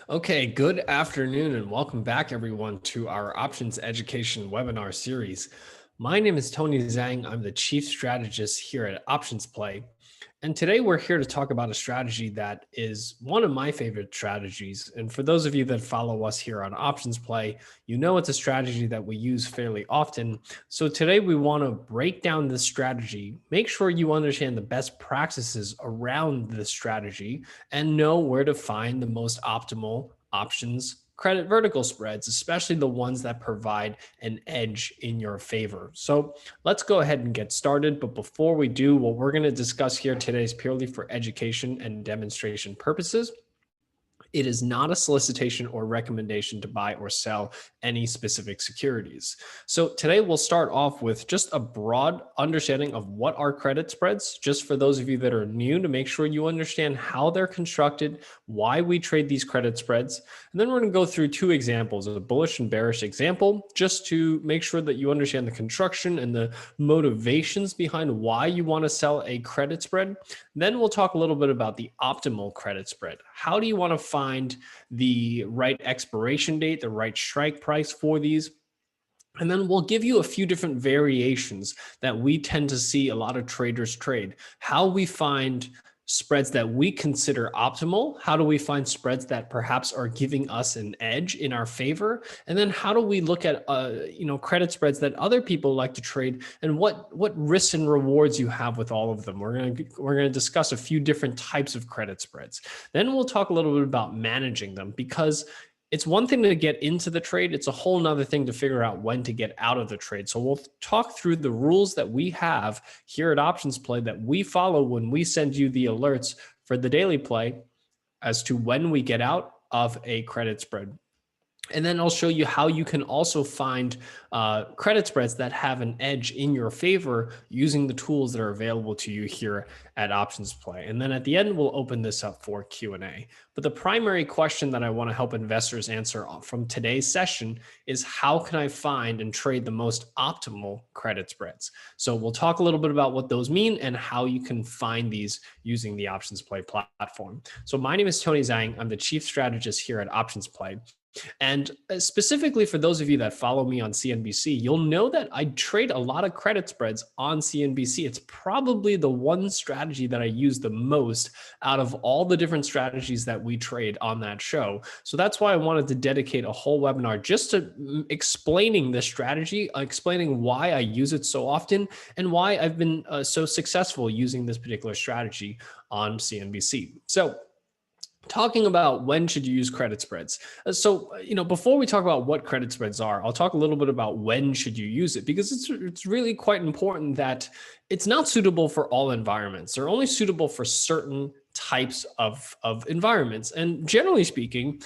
Okay, good afternoon and welcome back everyone to our options education webinar series. My name is Tony Zhang. I'm the chief strategist here at OptionsPlay. And today we're here to talk about a strategy that is one of my favorite strategies. And for those of you that follow us here on OptionsPlay, you know it's a strategy that we use fairly often. So today we want to break down this strategy, make sure you understand the best practices around this strategy, and know where to find the most optimal options credit vertical spreads, especially the ones that provide an edge in your favor. So let's go ahead and get started. But before we do, what we're going to discuss here today is purely for education and demonstration purposes. It is not a solicitation or recommendation to buy or sell any specific securities. So today we'll start off with just a broad understanding of what are credit spreads, just for those of you that are new, to make sure you understand how they're constructed, why we trade these credit spreads. And then we're going to go through two examples, a bullish and bearish example, just to make sure that you understand the construction and the motivations behind why you want to sell a credit spread. Then we'll talk a little bit about the optimal credit spread. How do you want to find the right expiration date, the right strike price for these? And then we'll give you a few different variations that we tend to see a lot of traders trade. How we find spreads that we consider optimal. How do we find spreads that perhaps are giving us an edge in our favor? And then how do we look at credit spreads that other people like to trade, and what risks and rewards you have with all of them? We're going to discuss a few different types of credit spreads. Then we'll talk a little bit about managing them, because it's one thing to get into the trade. It's a whole nother thing to figure out when to get out of the trade. So we'll talk through the rules that we have here at OptionsPlay that we follow when we send you the alerts for the daily play as to when we get out of a credit spread. And then I'll show you how you can also find credit spreads that have an edge in your favor using the tools that are available to you here at OptionsPlay. And then at the end, we'll open this up for Q&A. But the primary question that I want to help investors answer from today's session is, how can I find and trade the most optimal credit spreads? So we'll talk a little bit about what those mean and how you can find these using the OptionsPlay platform. So my name is Tony Zhang. I'm the chief strategist here at OptionsPlay. And specifically for those of you that follow me on CNBC, you'll know that I trade a lot of credit spreads on CNBC. It's probably the one strategy that I use the most out of all the different strategies that we trade on that show. So that's why I wanted to dedicate a whole webinar just to explaining this strategy, explaining why I use it so often, and why I've been so successful using this particular strategy on CNBC. So talking about when should you use credit spreads. So, before we talk about what credit spreads are, I'll talk a little bit about when should you use it, because it's really quite important that it's not suitable for all environments. They're only suitable for certain types of environments. And generally speaking,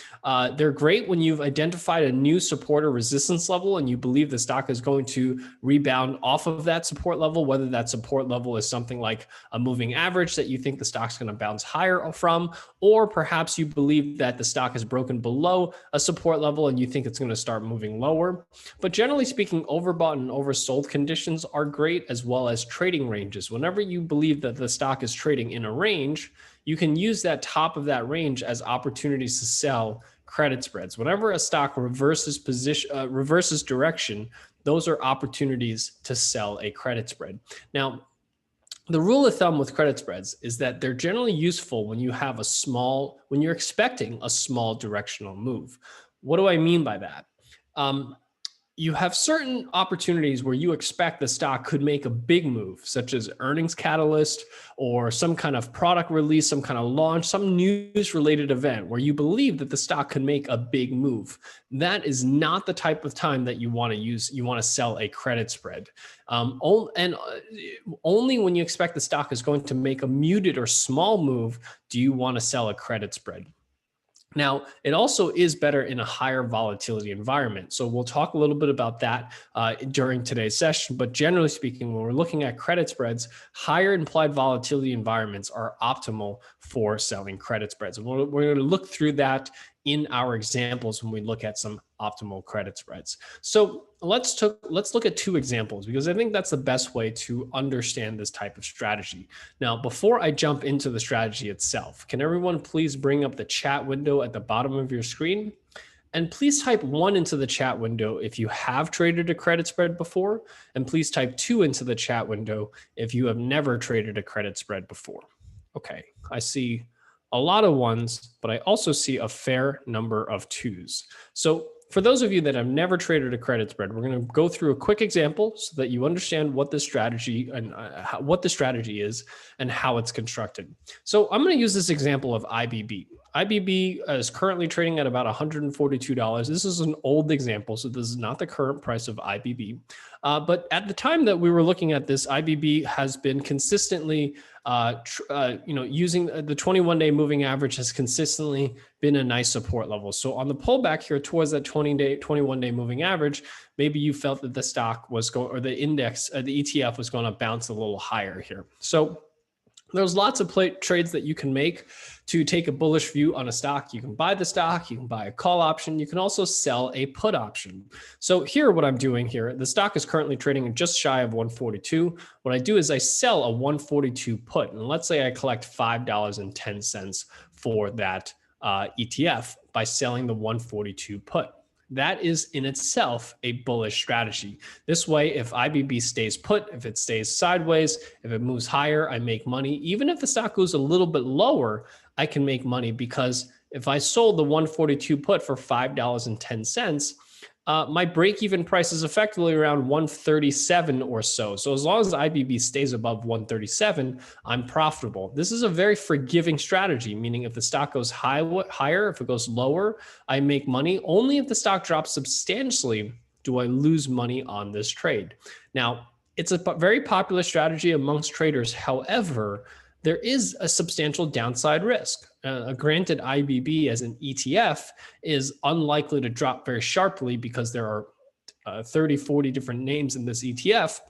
they're great when you've identified a new support or resistance level and you believe the stock is going to rebound off of that support level, whether that support level is something like a moving average that you think the stock's going to bounce higher from, or perhaps you believe that the stock has broken below a support level and you think it's going to start moving lower. But generally speaking, overbought and oversold conditions are great, as well as trading ranges. Whenever you believe that the stock is trading in a range, you can use that top of that range as opportunities to sell credit spreads. Whenever a stock reverses direction, those are opportunities to sell a credit spread. Now, the rule of thumb with credit spreads is that they're generally useful when when you're expecting a small directional move. What do I mean by that? You have certain opportunities where you expect the stock could make a big move, such as earnings catalyst or some kind of product release, some kind of launch, some news related event where you believe that the stock could make a big move. That is not the type of time that you want to use. You want to sell a credit spread. Only when you expect the stock is going to make a muted or small move do you want to sell a credit spread. Now, it also is better in a higher volatility environment. So we'll talk a little bit about that during today's session. But generally speaking, when we're looking at credit spreads, higher implied volatility environments are optimal for selling credit spreads. And we're going to look through that in our examples when we look at some optimal credit spreads. So let's look at two examples, because I think that's the best way to understand this type of strategy. Now, before I jump into the strategy itself, can everyone please bring up the chat window at the bottom of your screen? And please type 1 into the chat window if you have traded a credit spread before. And please type 2 into the chat window if you have never traded a credit spread before. Okay, I see a lot of 1s, but I also see a fair number of 2s. So for those of you that have never traded a credit spread, we're going to go through a quick example so that you understand what this strategy and what the strategy is and how it's constructed. So I'm going to use this example of IBB. IBB is currently trading at about $142. This is an old example, so this is not the current price of IBB. But at the time that we were looking at this, IBB has been consistently, using the 21-day moving average has consistently been a nice support level. So on the pullback here towards that 21-day moving average, maybe you felt that the stock was going, or the index, the ETF was going to bounce a little higher here. So there's lots of trades that you can make to take a bullish view on a stock. You can buy the stock, you can buy a call option, you can also sell a put option. So here, what I'm doing here, the stock is currently trading just shy of 142. What I do is I sell a 142 put, and let's say I collect $5.10 for that ETF by selling the 142 put. That is in itself a bullish strategy. This way, if IBB stays put, if it stays sideways, if it moves higher, I make money. Even if the stock goes a little bit lower, I can make money, because if I sold the 142 put for $5.10, my break-even price is effectively around 137 or so. So as long as IBB stays above 137, I'm profitable. This is a very forgiving strategy, meaning if the stock goes higher, if it goes lower, I make money. Only if the stock drops substantially do I lose money on this trade. Now, it's a very popular strategy amongst traders. However, there is a substantial downside risk. Granted, IBB as an ETF is unlikely to drop very sharply because there are 30, 40 different names in this ETF.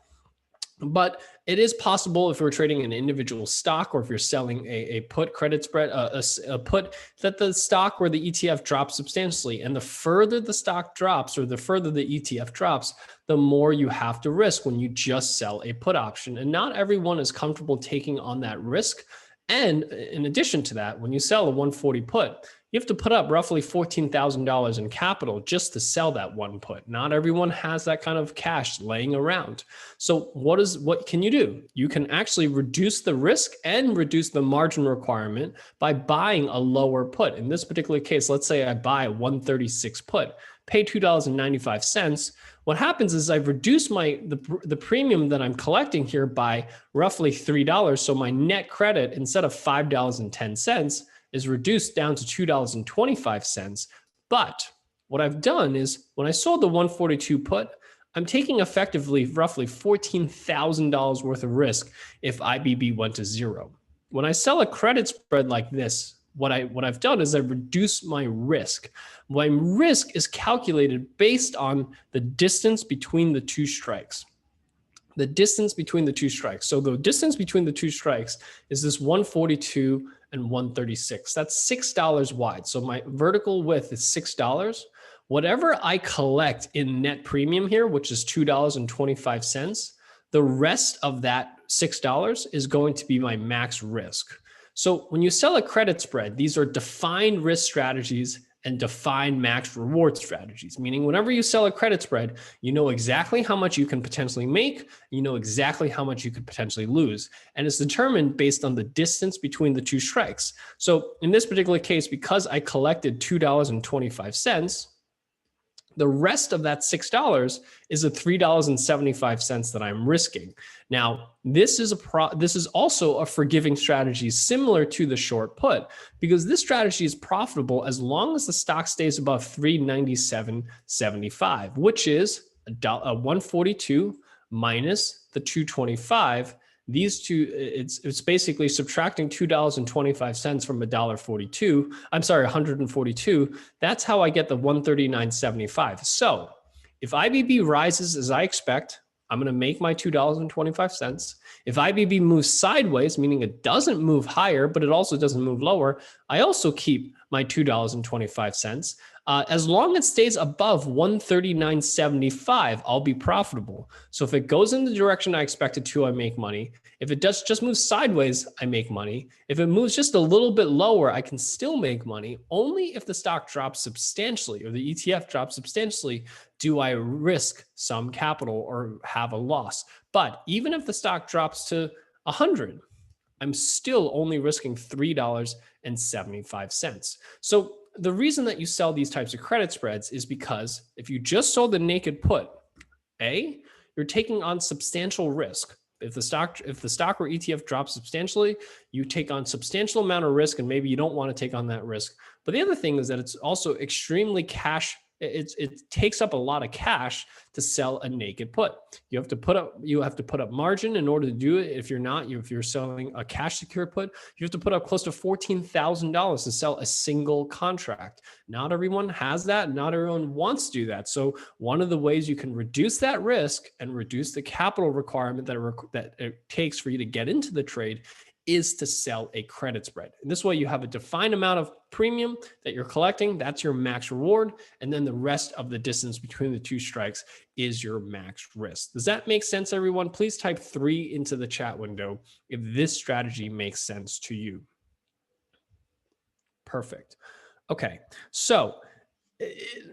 But it is possible, if we're trading an individual stock, or if you're selling a put credit spread, a put, that the stock or the ETF drops substantially. And the further the stock drops, or the further the ETF drops, the more you have to risk when you just sell a put option. And not everyone is comfortable taking on that risk. And in addition to that, when you sell a 140 put, you have to put up roughly $14,000 in capital just to sell that one put. Not everyone has that kind of cash laying around. So what can you do? You can actually reduce the risk and reduce the margin requirement by buying a lower put. In this particular case, let's say I buy a 136 put, pay $2.95. What happens is I've reduced the premium that I'm collecting here by roughly $3. So my net credit, instead of $5.10, is reduced down to $2.25. But what I've done is, when I sold the 142 put, I'm taking effectively roughly $14,000 worth of risk if IBB went to zero. When I sell a credit spread like this, what I've done is I've reduced my risk. My risk is calculated based on the distance between the two strikes. The distance between the two strikes. So the distance between the two strikes is this 142 and 136. That's $6 wide. So my vertical width is $6. Whatever I collect in net premium here, which is $2.25, the rest of that $6 is going to be my max risk. So when you sell a credit spread, these are defined risk strategies and defined max reward strategies, meaning whenever you sell a credit spread, you know exactly how much you can potentially make, you know exactly how much you could potentially lose. And it's determined based on the distance between the two strikes. So in this particular case, because I collected $2.25, the rest of that $6 is a $3.75 that I'm risking. Now, this is also a forgiving strategy similar to the short put, because this strategy is profitable as long as the stock stays above 397.75, which is a 142 minus the 225. These two, it's basically subtracting $2.25 from $1.42. I'm sorry, 142. That's how I get the 139.75. So if IBB rises as I expect, I'm going to make my $2.25. If IBB moves sideways, meaning it doesn't move higher, but it also doesn't move lower, I also keep my $2.25. As long as it stays above 139.75, I'll be profitable. So if it goes in the direction I expect it to, I make money. If it does just move sideways, I make money. If it moves just a little bit lower, I can still make money. Only if the stock drops substantially or the ETF drops substantially do I risk some capital or have a loss. But even if the stock drops to 100, I'm still only risking $3.75. So the reason that you sell these types of credit spreads is because if you just sold the naked put, you're taking on substantial risk. If the stock or ETF drops substantially, you take on substantial amount of risk, and maybe you don't want to take on that risk. But the other thing is that it's also extremely cash. It takes up a lot of cash to sell a naked put. You have to put up margin in order to do it. If you're selling a cash secured put, you have to put up close to $14,000 to sell a single contract. Not everyone has that. Not everyone wants to do that. So one of the ways you can reduce that risk and reduce the capital requirement that it takes for you to get into the trade is to sell a credit spread. And this way you have a defined amount of premium that you're collecting. That's your max reward. And then the rest of the distance between the two strikes is your max risk. Does that make sense, everyone? Please type 3 into the chat window if this strategy makes sense to you. Perfect. Okay. So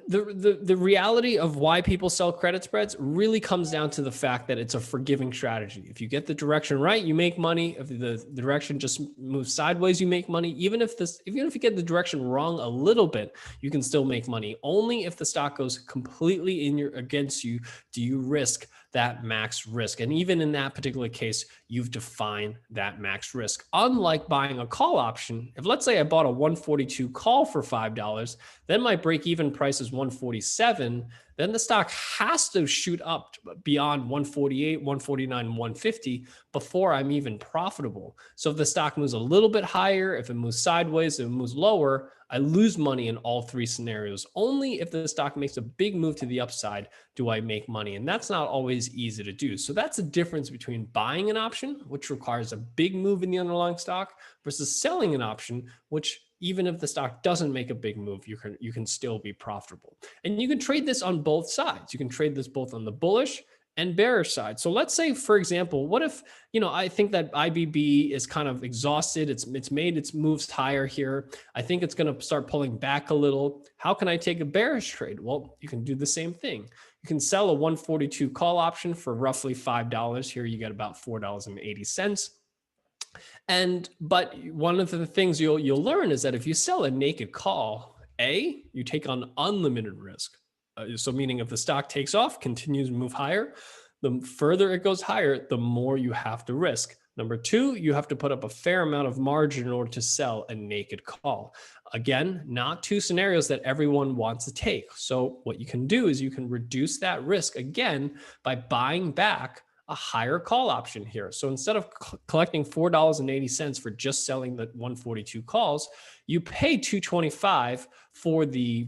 the reality of why people sell credit spreads really comes down to the fact that it's a forgiving strategy. If you get the direction right, you make money. If the direction just moves sideways, you make money. Even if you get the direction wrong a little bit, you can still make money. Only if the stock goes completely against you do you risk that max risk. And even in that particular case, you've defined that max risk. Unlike buying a call option, if let's say I bought a 142 call for $5, then my break-even price is 147, then the stock has to shoot up beyond 148, 149, 150 before I'm even profitable. So if the stock moves a little bit higher, if it moves sideways, if it moves lower, I lose money in all 3 scenarios. Only if the stock makes a big move to the upside do I make money. And that's not always easy to do. So that's the difference between buying an option, which requires a big move in the underlying stock, versus selling an option, which even if the stock doesn't make a big move, you can still be profitable. And you can trade this on both sides. You can trade this both on the bullish and bearish side. So let's say, for example, what if, I think that IBB is kind of exhausted. It's made its moves higher here. I think it's going to start pulling back a little. How can I take a bearish trade? Well, you can do the same thing. You can sell a 142 call option for roughly $5. Here you get about $4.80. But one of the things you'll learn is that if you sell a naked call, you take on unlimited risk. So meaning if the stock takes off, continues to move higher, the further it goes higher, the more you have to risk. Number 2, you have to put up a fair amount of margin in order to sell a naked call. Again, not 2 scenarios that everyone wants to take. So what you can do is you can reduce that risk again by buying back a higher call option here. So instead of collecting $4.80 for just selling the 142 calls, you pay $2.25 for the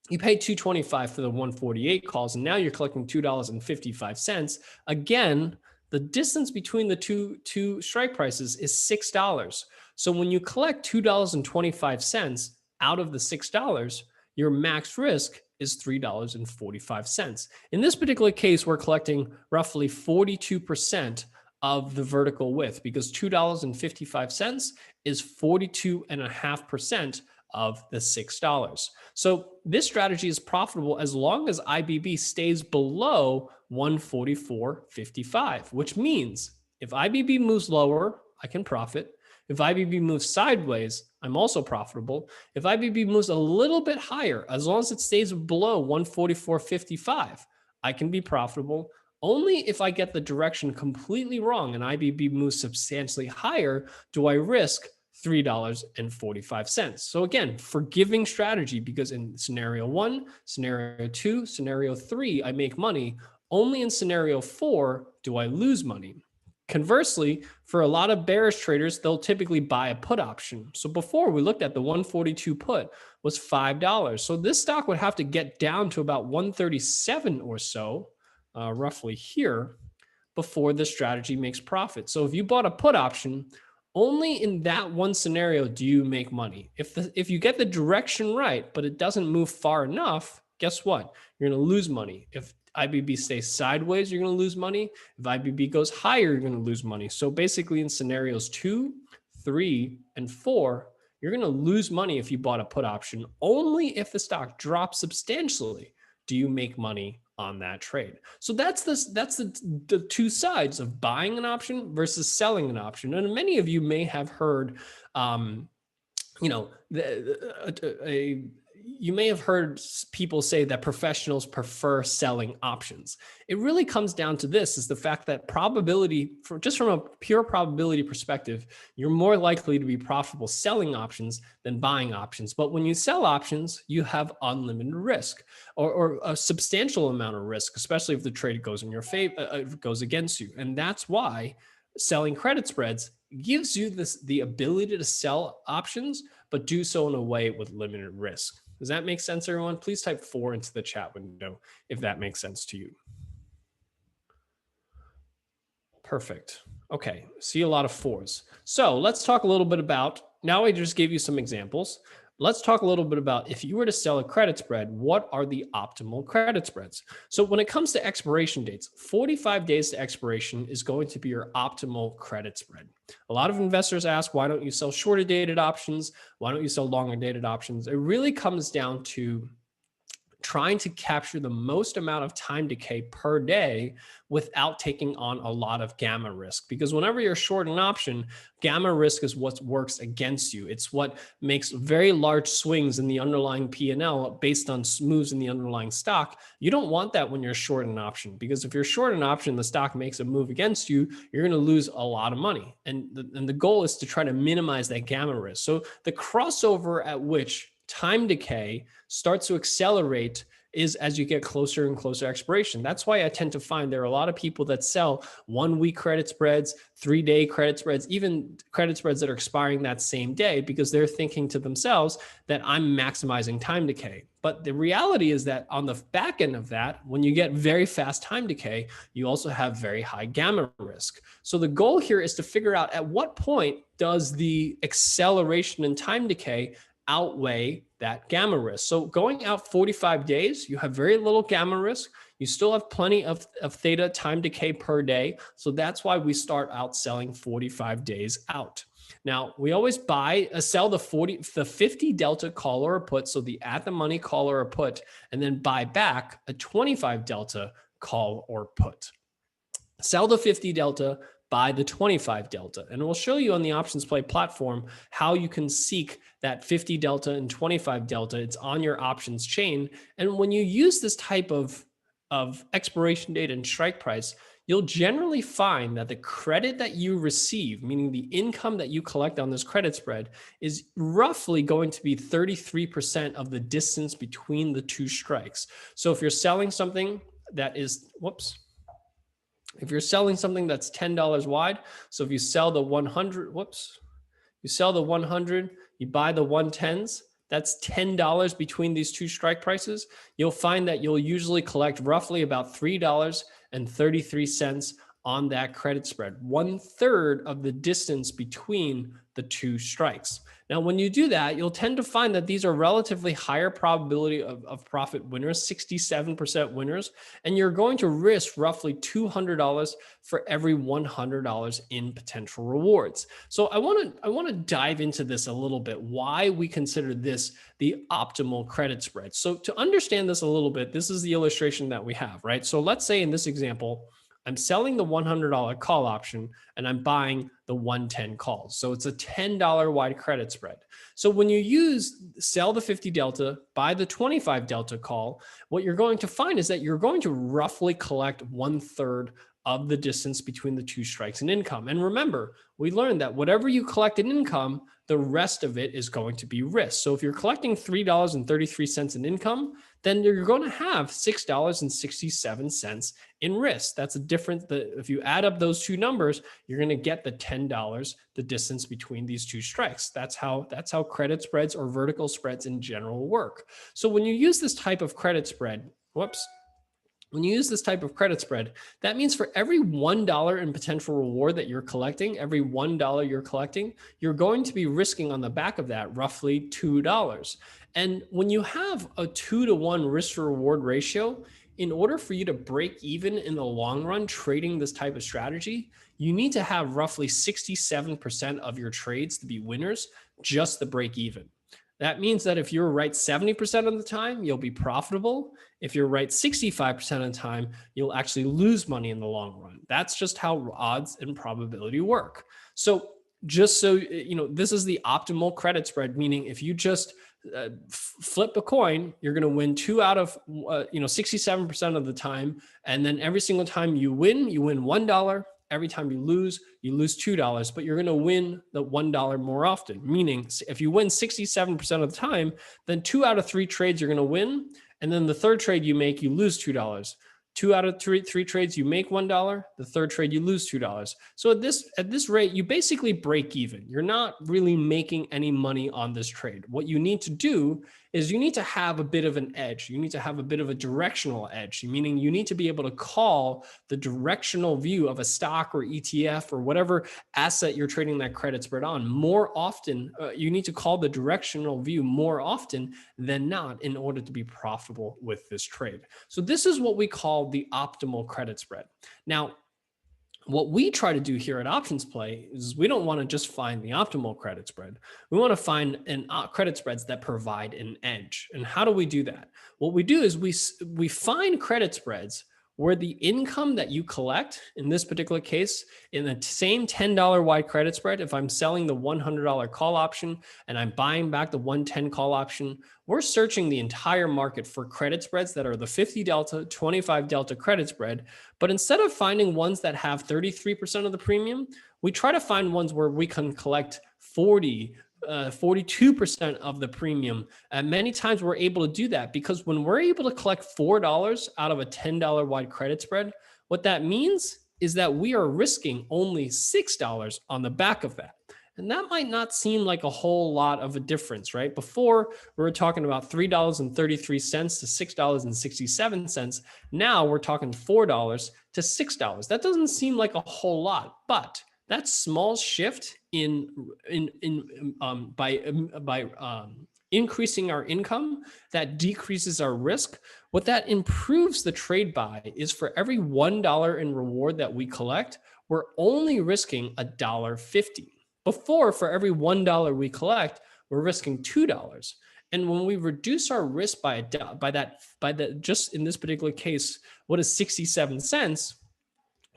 148 calls, and now you're collecting $2.55. Again, the distance between the two strike prices is $6. So when you collect $2.25 out of the $6, your max risk is $3.45. In this particular case, we're collecting roughly 42% of the vertical width because $2.55 is 42.5% of the $6. So this strategy is profitable as long as IBB stays below 144.55, which means if IBB moves lower, I can profit. If IBB moves sideways, I'm also profitable. If IBB moves a little bit higher, as long as it stays below 144.55, I can be profitable. Only if I get the direction completely wrong and IBB moves substantially higher do I risk $3.45. So again, forgiving strategy, because in scenario 1, scenario 2, scenario 3, I make money. Only in scenario 4 do I lose money. Conversely, for a lot of bearish traders, they'll typically buy a put option. So before we looked at the 142 put was $5. So this stock would have to get down to about 137 or so, roughly here, before this strategy makes profit. So if you bought a put option, Only in that one scenario do you make money. If you get the direction right, but it doesn't move far enough, guess what? You're going to lose money. If IBB stays sideways, you're going to lose money. If IBB goes higher, you're going to lose money. So basically in scenarios 2, 3, and 4, you're going to lose money if you bought a put option. Only if the stock drops substantially do you make money on that trade. So that's the two sides of buying an option versus selling an option. And many of you may have heard, you know, you may have heard people say that professionals prefer selling options. It really comes down to this, is the fact that probability, just from a pure probability perspective, you're more likely to be profitable selling options than buying options. But when you sell options, you have unlimited risk or a substantial amount of risk, especially if the trade goes in your favor, goes against you. And that's why selling credit spreads gives you the ability to sell options, but do so in a way with limited risk. Does that make sense, everyone? Please type 4 into the chat window if that makes sense to you. Perfect. Okay, see a lot of 4s. So let's talk a little bit about, now I just gave you some examples. Let's talk a little bit about, if you were to sell a credit spread, what are the optimal credit spreads? So when it comes to expiration dates, 45 days to expiration is going to be your optimal credit spread. A lot of investors ask, why don't you sell shorter dated options? Why don't you sell longer dated options? It really comes down to trying to capture the most amount of time decay per day without taking on a lot of gamma risk. Because whenever you're short an option, gamma risk is what works against you. It's what makes very large swings in the underlying P&L based on moves in the underlying stock. You don't want that when you're short an option, because if you're short an option, the stock makes a move against you, you're going to lose a lot of money. And the goal is to try to minimize that gamma risk. So the crossover at which time decay starts to accelerate is as you get closer and closer expiration. That's why I tend to find there are a lot of people that sell 1 week credit spreads, 3-day credit spreads, even credit spreads that are expiring that same day, because they're thinking to themselves that I'm maximizing time decay. But the reality is that on the back end of that, when you get very fast time decay, you also have very high gamma risk. So the goal here is to figure out at what point does the acceleration in time decay outweigh that gamma risk. So going out 45 days, you have very little gamma risk. You still have plenty of theta time decay per day. So that's why we start out selling 45 days out. Now, we always sell the 50 delta call or put, so the at the money call or put, and then buy back a 25 delta call or put. Sell the 50 delta, buy the 25 delta. And we'll show you on the OptionsPlay platform how you can seek that 50 delta and 25 delta. It's on your options chain. And when you use this type of expiration date and strike price, you'll generally find that the credit that you receive, meaning the income that you collect on this credit spread, is roughly going to be 33% of the distance between the two strikes. So if you're selling something that is, if you're selling something that's $10 wide, so if you sell the 100, you sell the 100, you buy the 110s, that's $10 between these two strike prices. You'll find that you'll usually collect roughly about $3.33 on that credit spread, 1/3 of the distance between the two strikes. Now, when you do that, you'll tend to find that these are relatively higher probability of profit winners, 67% winners, and you're going to risk roughly $200 for every $100 in potential rewards. So I want to dive into this a little bit, why we consider this the optimal credit spread. So to understand this a little bit, this is the illustration that we have, right? So let's say in this example, I'm selling the $100 call option and I'm buying the 110 calls. So it's a $10 wide credit spread. So when you sell the 50 delta, buy the 25 delta call, what you're going to find is that you're going to roughly collect 1/3 of the distance between the two strikes in income. And remember, we learned that whatever you collect in income, the rest of it is going to be risk. So if you're collecting $3.33 in income, then you're going to have $6.67 in risk. That's a difference. If you add up those two numbers, you're going to get the $10, the distance between these two strikes. That's how credit spreads or vertical spreads in general work. So when you use this type of credit spread, When you use this type of credit spread, that means for every $1 in potential reward that you're collecting, every $1 you're collecting, you're going to be risking on the back of that roughly $2. And when you have a 2-to-1 risk to reward ratio, in order for you to break even in the long run trading this type of strategy, you need to have roughly 67% of your trades to be winners just to break even. That means that if you're right 70% of the time, you'll be profitable. If you're right 65% of the time, you'll actually lose money in the long run. That's just how odds and probability work. So just so you know, this is the optimal credit spread, meaning if you just flip a coin, you're going to win 2 out of 67% of the time. And then every single time you win $1. Every time you lose $2, but you're going to win the $1 more often. Meaning if you win 67% of the time, then 2 out of 3 trades you're going to win. And then the third trade you make, you lose $2. 2 out of 3 trades, you make $1. The third trade, you lose $2. So at this rate, you basically break even. You're not really making any money on this trade. What you need to do is you need to have a bit of an edge. You need to have a bit of a directional edge, meaning you need to be able to call the directional view of a stock or ETF or whatever asset you're trading that credit spread on more often. You need to call the directional view more often than not in order to be profitable with this trade. So this is what we call the optimal credit spread. Now, what we try to do here at OptionsPlay is we don't want to just find the optimal credit spread. We want to find credit spreads that provide an edge. And how do we do that? What we do is we find credit spreads where the income that you collect, in this particular case, in the same $10 wide credit spread, if I'm selling the $100 call option and I'm buying back the 110 call option, we're searching the entire market for credit spreads that are the 50 delta, 25 delta credit spread. But instead of finding ones that have 33% of the premium, we try to find ones where we can collect 42% of the premium. And many times we're able to do that because when we're able to collect $4 out of a $10 wide credit spread, what that means is that we are risking only $6 on the back of that. And that might not seem like a whole lot of a difference, right? Before we were talking about $3.33 to $6.67. Now we're talking $4 to $6. That doesn't seem like a whole lot, but that small shift by increasing our income, that decreases our risk. What that improves the trade by is for every $1 in reward that we collect, we're only risking $1.50. Before, for every $1 we collect, we're risking $2. And when we reduce our risk by just in this particular case, what is 67 cents?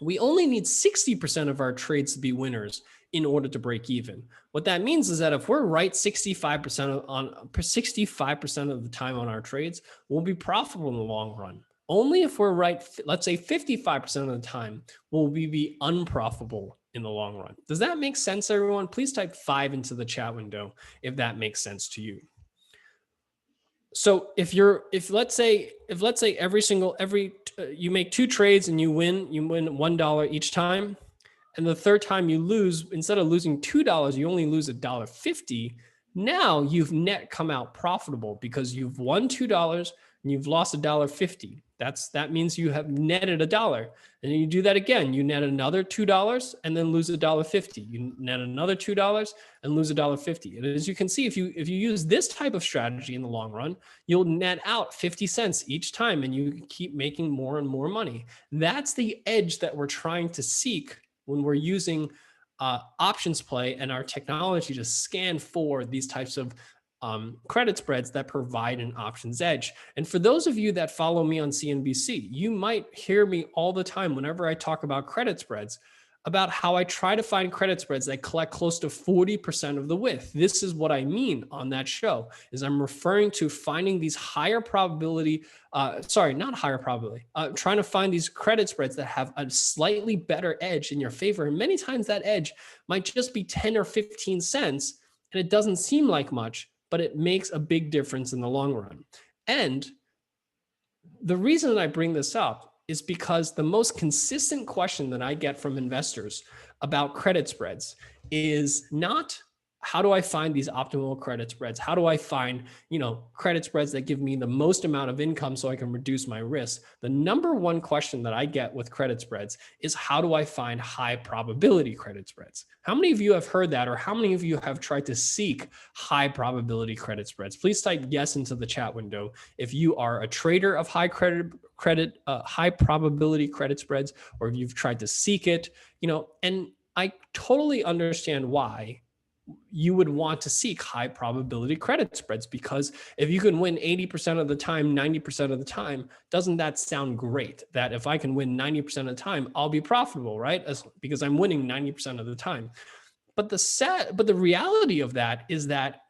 We only need 60% of our trades to be winners in order to break even. What that means is that if we're right 65% of the time on our trades, we'll be profitable in the long run. Only if we're right, let's say 55% of the time, will we be unprofitable in the long run. Does that make sense, everyone? Please type 5 into the chat window if that makes sense to you. So if let's say you make 2 trades and you win $1 each time, and the third time you lose, instead of losing $2, you only lose $1.50. Now you've net come out profitable because you've won $2 and you've lost $1.50. That means you have netted $1. And then you do that again. You net another $2 and then lose $1.50. You net another $2 and lose $1.50. And as you can see, if you use this type of strategy in the long run, you'll net out 50 cents each time and you keep making more and more money. That's the edge that we're trying to seek when we're using OptionsPlay and our technology to scan for these types of credit spreads that provide an options edge. And for those of you that follow me on CNBC, you might hear me all the time whenever I talk about credit spreads, about how I try to find credit spreads that collect close to 40% of the width. This is what I mean on that show, is I'm referring to finding these higher probability, trying to find these credit spreads that have a slightly better edge in your favor. And many times that edge might just be 10 or 15 cents, and it doesn't seem like much, but it makes a big difference in the long run. And the reason that I bring this up is because the most consistent question that I get from investors about credit spreads is not how do I find these optimal credit spreads? How do I find, credit spreads that give me the most amount of income so I can reduce my risk? The number one question that I get with credit spreads is, how do I find high probability credit spreads? How many of you have heard that, or how many of you have tried to seek high probability credit spreads? Please type yes into the chat window if you are a trader of high probability credit spreads, or if you've tried to seek it, and I totally understand why you would want to seek high probability credit spreads, because if you can win 80% of the time, 90% of the time, doesn't that sound great? That if I can win 90% of the time, I'll be profitable, right? Because I'm winning 90% of the time. But the reality of that is that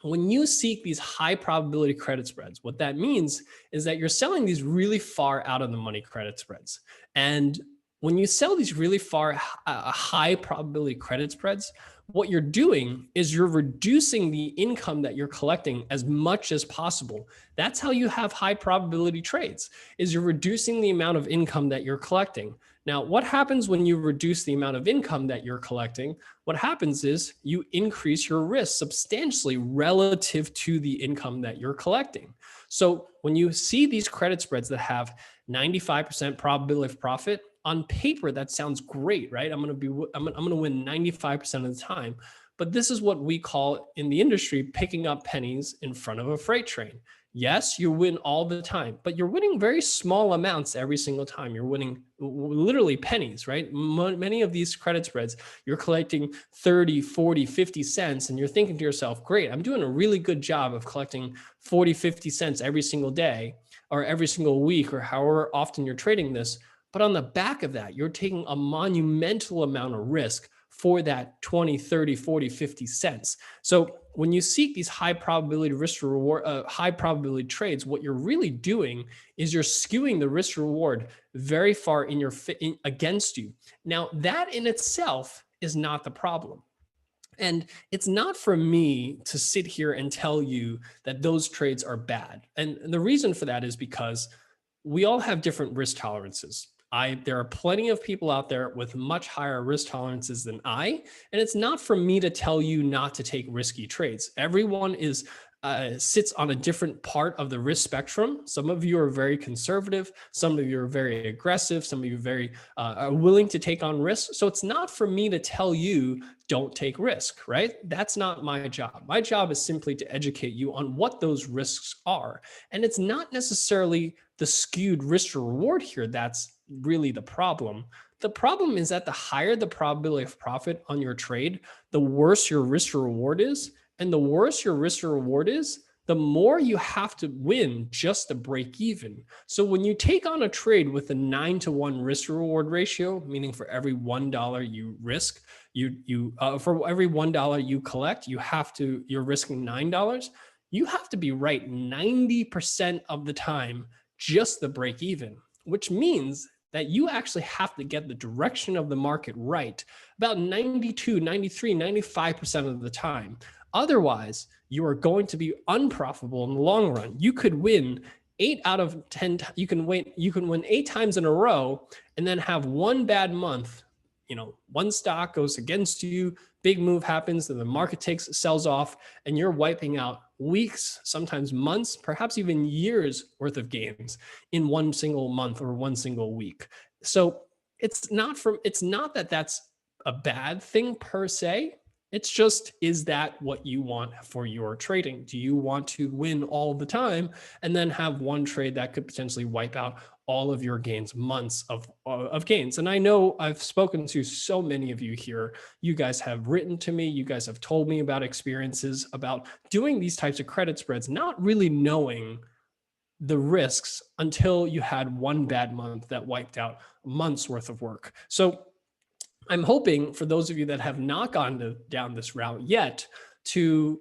when you seek these high probability credit spreads, what that means is that you're selling these really far out of the money credit spreads. And when you sell these really far high probability credit spreads, what you're doing is you're reducing the income that you're collecting as much as possible. That's how you have high probability trades, is you're reducing the amount of income that you're collecting. Now, what happens when you reduce the amount of income that you're collecting? What happens is you increase your risk substantially relative to the income that you're collecting. So when you see these credit spreads that have 95% probability of profit, on paper, that sounds great, right? I'm going to win 95% of the time. But this is what we call in the industry picking up pennies in front of a freight train. Yes, you win all the time, but you're winning very small amounts every single time. You're winning literally pennies, right? Many of these credit spreads, you're collecting 30, 40, 50 cents, and you're thinking to yourself, great, I'm doing a really good job of collecting 40, 50 cents every single day or every single week or however often you're trading this. But on the back of that, you're taking a monumental amount of risk for that 20, 30, 40, 50 cents. So when you seek these high probability risk to reward, high probability trades, what you're really doing is you're skewing the risk to reward very far against you. Now, that in itself is not the problem. And it's not for me to sit here and tell you that those trades are bad. And the reason for that is because we all have different risk tolerances. There are plenty of people out there with much higher risk tolerances than I, and it's not for me to tell you not to take risky trades. Everyone sits on a different part of the risk spectrum. Some of you are very conservative, some of you are very aggressive, some of you are willing to take on risks. So it's not for me to tell you don't take risk, right? That's not my job. My job is simply to educate you on what those risks are. And it's not necessarily the skewed risk to reward here that's really the problem. The problem is that the higher the probability of profit on your trade, the worse your risk to reward is. And the worse your risk to reward is, the more you have to win just to break even. So when you take on a trade with a 9-to-1 risk to reward ratio, meaning for every $1 you risk, for every $1 you collect, you're risking $9. You have to be right 90% of the time just to break even, which means that you actually have to get the direction of the market right about 92, 93, 95% of the time. Otherwise, you are going to be unprofitable in the long run. You could win 8 out of 10. You can win 8 times in a row and then have one bad month. One stock goes against you, big move happens, and the market sells off, and you're wiping out weeks, sometimes months, perhaps even years worth of gains in one single month or one single week. So it's not that that's a bad thing per se. It's just, is that what you want for your trading? Do you want to win all the time and then have one trade that could potentially wipe out all of your gains, months of gains? And I know I've spoken to so many of you here. You guys have written to me. You guys have told me about experiences about doing these types of credit spreads, not really knowing the risks until you had one bad month that wiped out months worth of work. So I'm hoping for those of you that have not gone down this route yet, to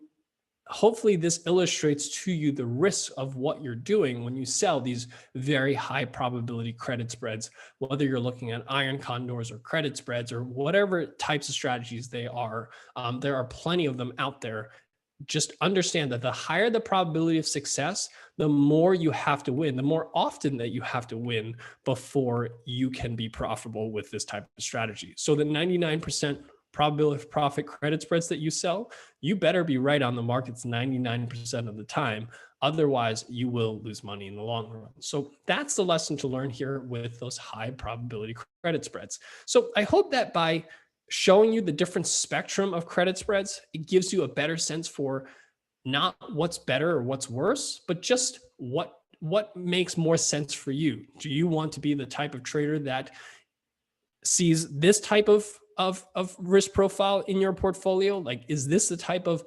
hopefully this illustrates to you the risks of what you're doing when you sell these very high probability credit spreads, whether you're looking at iron condors or credit spreads or whatever types of strategies they are. There are plenty of them out there. Just understand that the higher the probability of success, the more you have to win, the more often that you have to win before you can be profitable with this type of strategy. So the 99% probability of profit credit spreads that you sell, you better be right on the markets 99% of the time. Otherwise, you will lose money in the long run. So that's the lesson to learn here with those high probability credit spreads. So I hope that by showing you the different spectrum of credit spreads, it gives you a better sense for not what's better or what's worse, but just what makes more sense for you. Do you want to be the type of trader that sees this type of risk profile in your portfolio? Like, is this the type of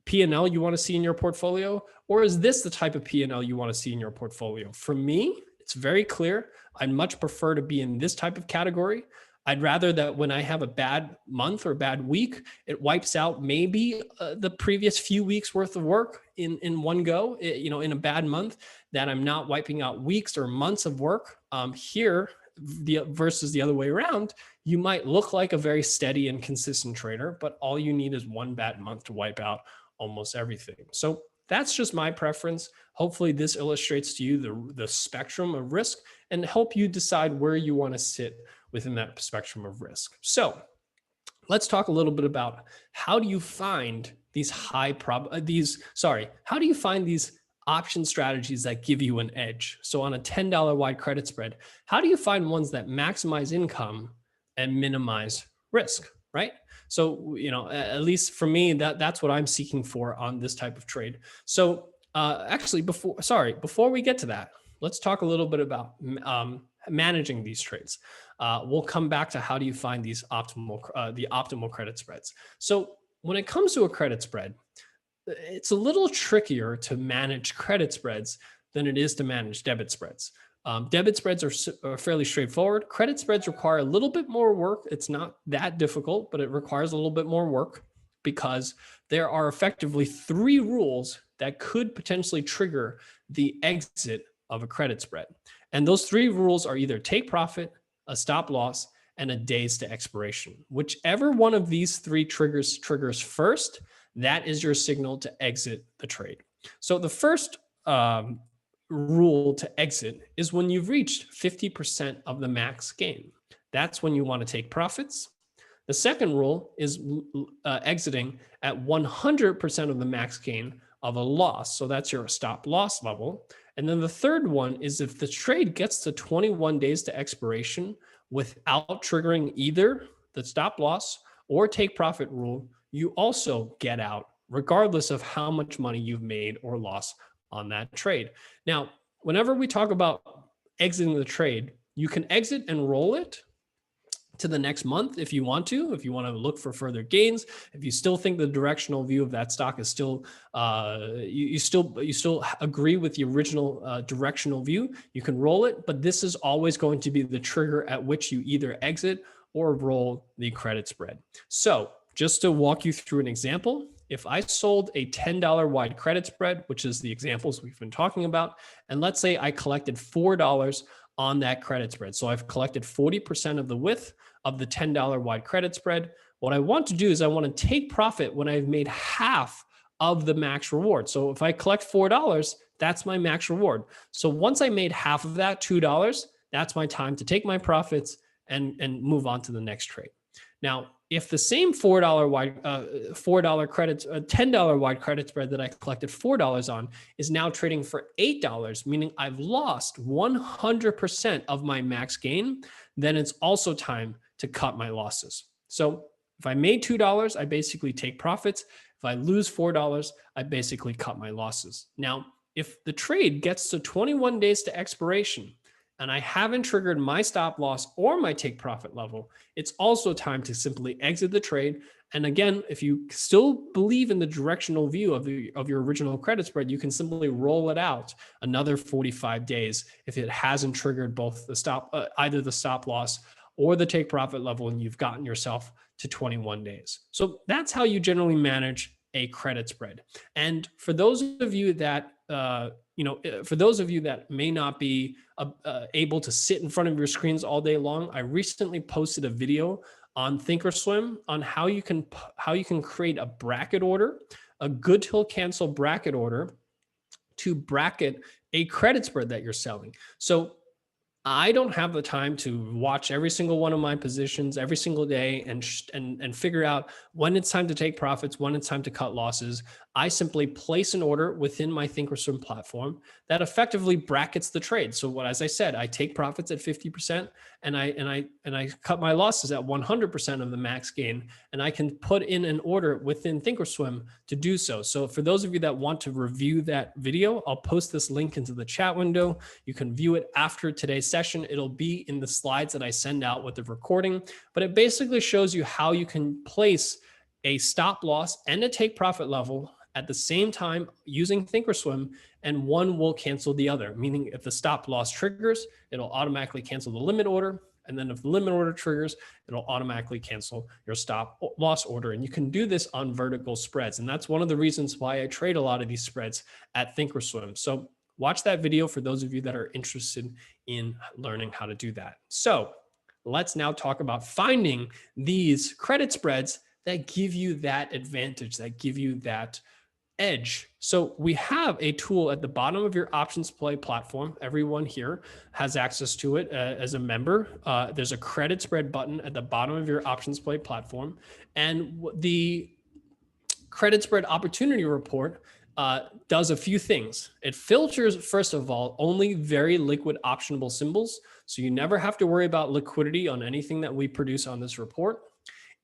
P&L you want to see in your portfolio? Or is this the type of P&L you want to see in your portfolio? For me, it's very clear. I'd much prefer to be in this type of category. I'd rather that when I have a bad month or bad week, it wipes out maybe the previous few weeks worth of work in one go, in a bad month, that I'm not wiping out weeks or months of work. Here, versus the other way around, you might look like a very steady and consistent trader, but all you need is one bad month to wipe out almost everything. So that's just my preference. Hopefully this illustrates to you the spectrum of risk and help you decide where you want to sit within that spectrum of risk. So let's talk a little bit about how do you find these how do you find these option strategies that give you an edge? So on a $10 wide credit spread, how do you find ones that maximize income and minimize risk, right? So, at least for me, that's what I'm seeking for on this type of trade. So actually, before we get to that, let's talk a little bit about managing these trades. We'll come back to how do you find these optimal credit spreads. So when it comes to a credit spread, it's a little trickier to manage credit spreads than it is to manage debit spreads. Debit spreads are fairly straightforward. Credit spreads require a little bit more work. It's not that difficult, but it requires a little bit more work because there are effectively 3 rules that could potentially trigger the exit of a credit spread. And those 3 rules are either take profit, a stop loss, and a days to expiration. Whichever one of these 3 triggers first, that is your signal to exit the trade. So the first rule to exit is when you've reached 50% of the max gain. That's when you want to take profits. The second rule is exiting at 100% of the max gain of a loss. So that's your stop loss level. And then the third one is if the trade gets to 21 days to expiration without triggering either the stop loss or take profit rule, you also get out regardless of how much money you've made or lost on that trade. Now, whenever we talk about exiting the trade, you can exit and roll it to the next month if you want to look for further gains. If you still think the directional view of that stock is still, you still agree with the original directional view, you can roll it, but this is always going to be the trigger at which you either exit or roll the credit spread. So just to walk you through an example, if I sold a $10 wide credit spread, which is the examples we've been talking about, and let's say I collected $4 on that credit spread. So I've collected 40% of the width of the $10 wide credit spread. What I want to do is I want to take profit when I've made half of the max reward. So if I collect $4, that's my max reward. So once I made half of that, $2, that's my time to take my profits and move on to the next trade. Now, if the same $10 wide credit spread that I collected $4 on is now trading for $8, meaning I've lost 100% of my max gain, then it's also time to cut my losses. So if I made $2, I basically take profits. If I lose $4, I basically cut my losses. Now, if the trade gets to 21 days to expiration, and I haven't triggered my stop loss or my take profit level, it's also time to simply exit the trade. And again, if you still believe in the directional view of your original credit spread, you can simply roll it out another 45 days if it hasn't triggered both the either the stop loss or the take profit level, and you've gotten yourself to 21 days. So that's how you generally manage a credit spread. And for those of you that may not be able to sit in front of your screens all day long, I recently posted a video on Thinkorswim on how you can create a bracket order, a good till cancel bracket order to bracket a credit spread that you're selling. So I don't have the time to watch every single one of my positions every single day and figure out when it's time to take profits, when it's time to cut losses. I simply place an order within my thinkorswim platform that effectively brackets the trade. So what, as I said, I take profits at 50% and I cut my losses at 100% of the max gain, and I can put in an order within thinkorswim to do so. So for those of you that want to review that video, I'll post this link into the chat window. You can view it after today's session. It'll be in the slides that I send out with the recording, but it basically shows you how you can place a stop loss and a take profit level at the same time using thinkorswim, and one will cancel the other. Meaning if the stop loss triggers, it'll automatically cancel the limit order. And then if the limit order triggers, it'll automatically cancel your stop loss order. And you can do this on vertical spreads. And that's one of the reasons why I trade a lot of these spreads at thinkorswim. So watch that video for those of you that are interested in learning how to do that. So let's now talk about finding these credit spreads that give you that advantage, that give you that edge. So we have a tool at the bottom of your OptionsPlay platform. Everyone here has access to it as a member. There's a credit spread button at the bottom of your OptionsPlay platform. And the credit spread opportunity report does a few things. It filters, first of all, only very liquid optionable symbols. So you never have to worry about liquidity on anything that we produce on this report.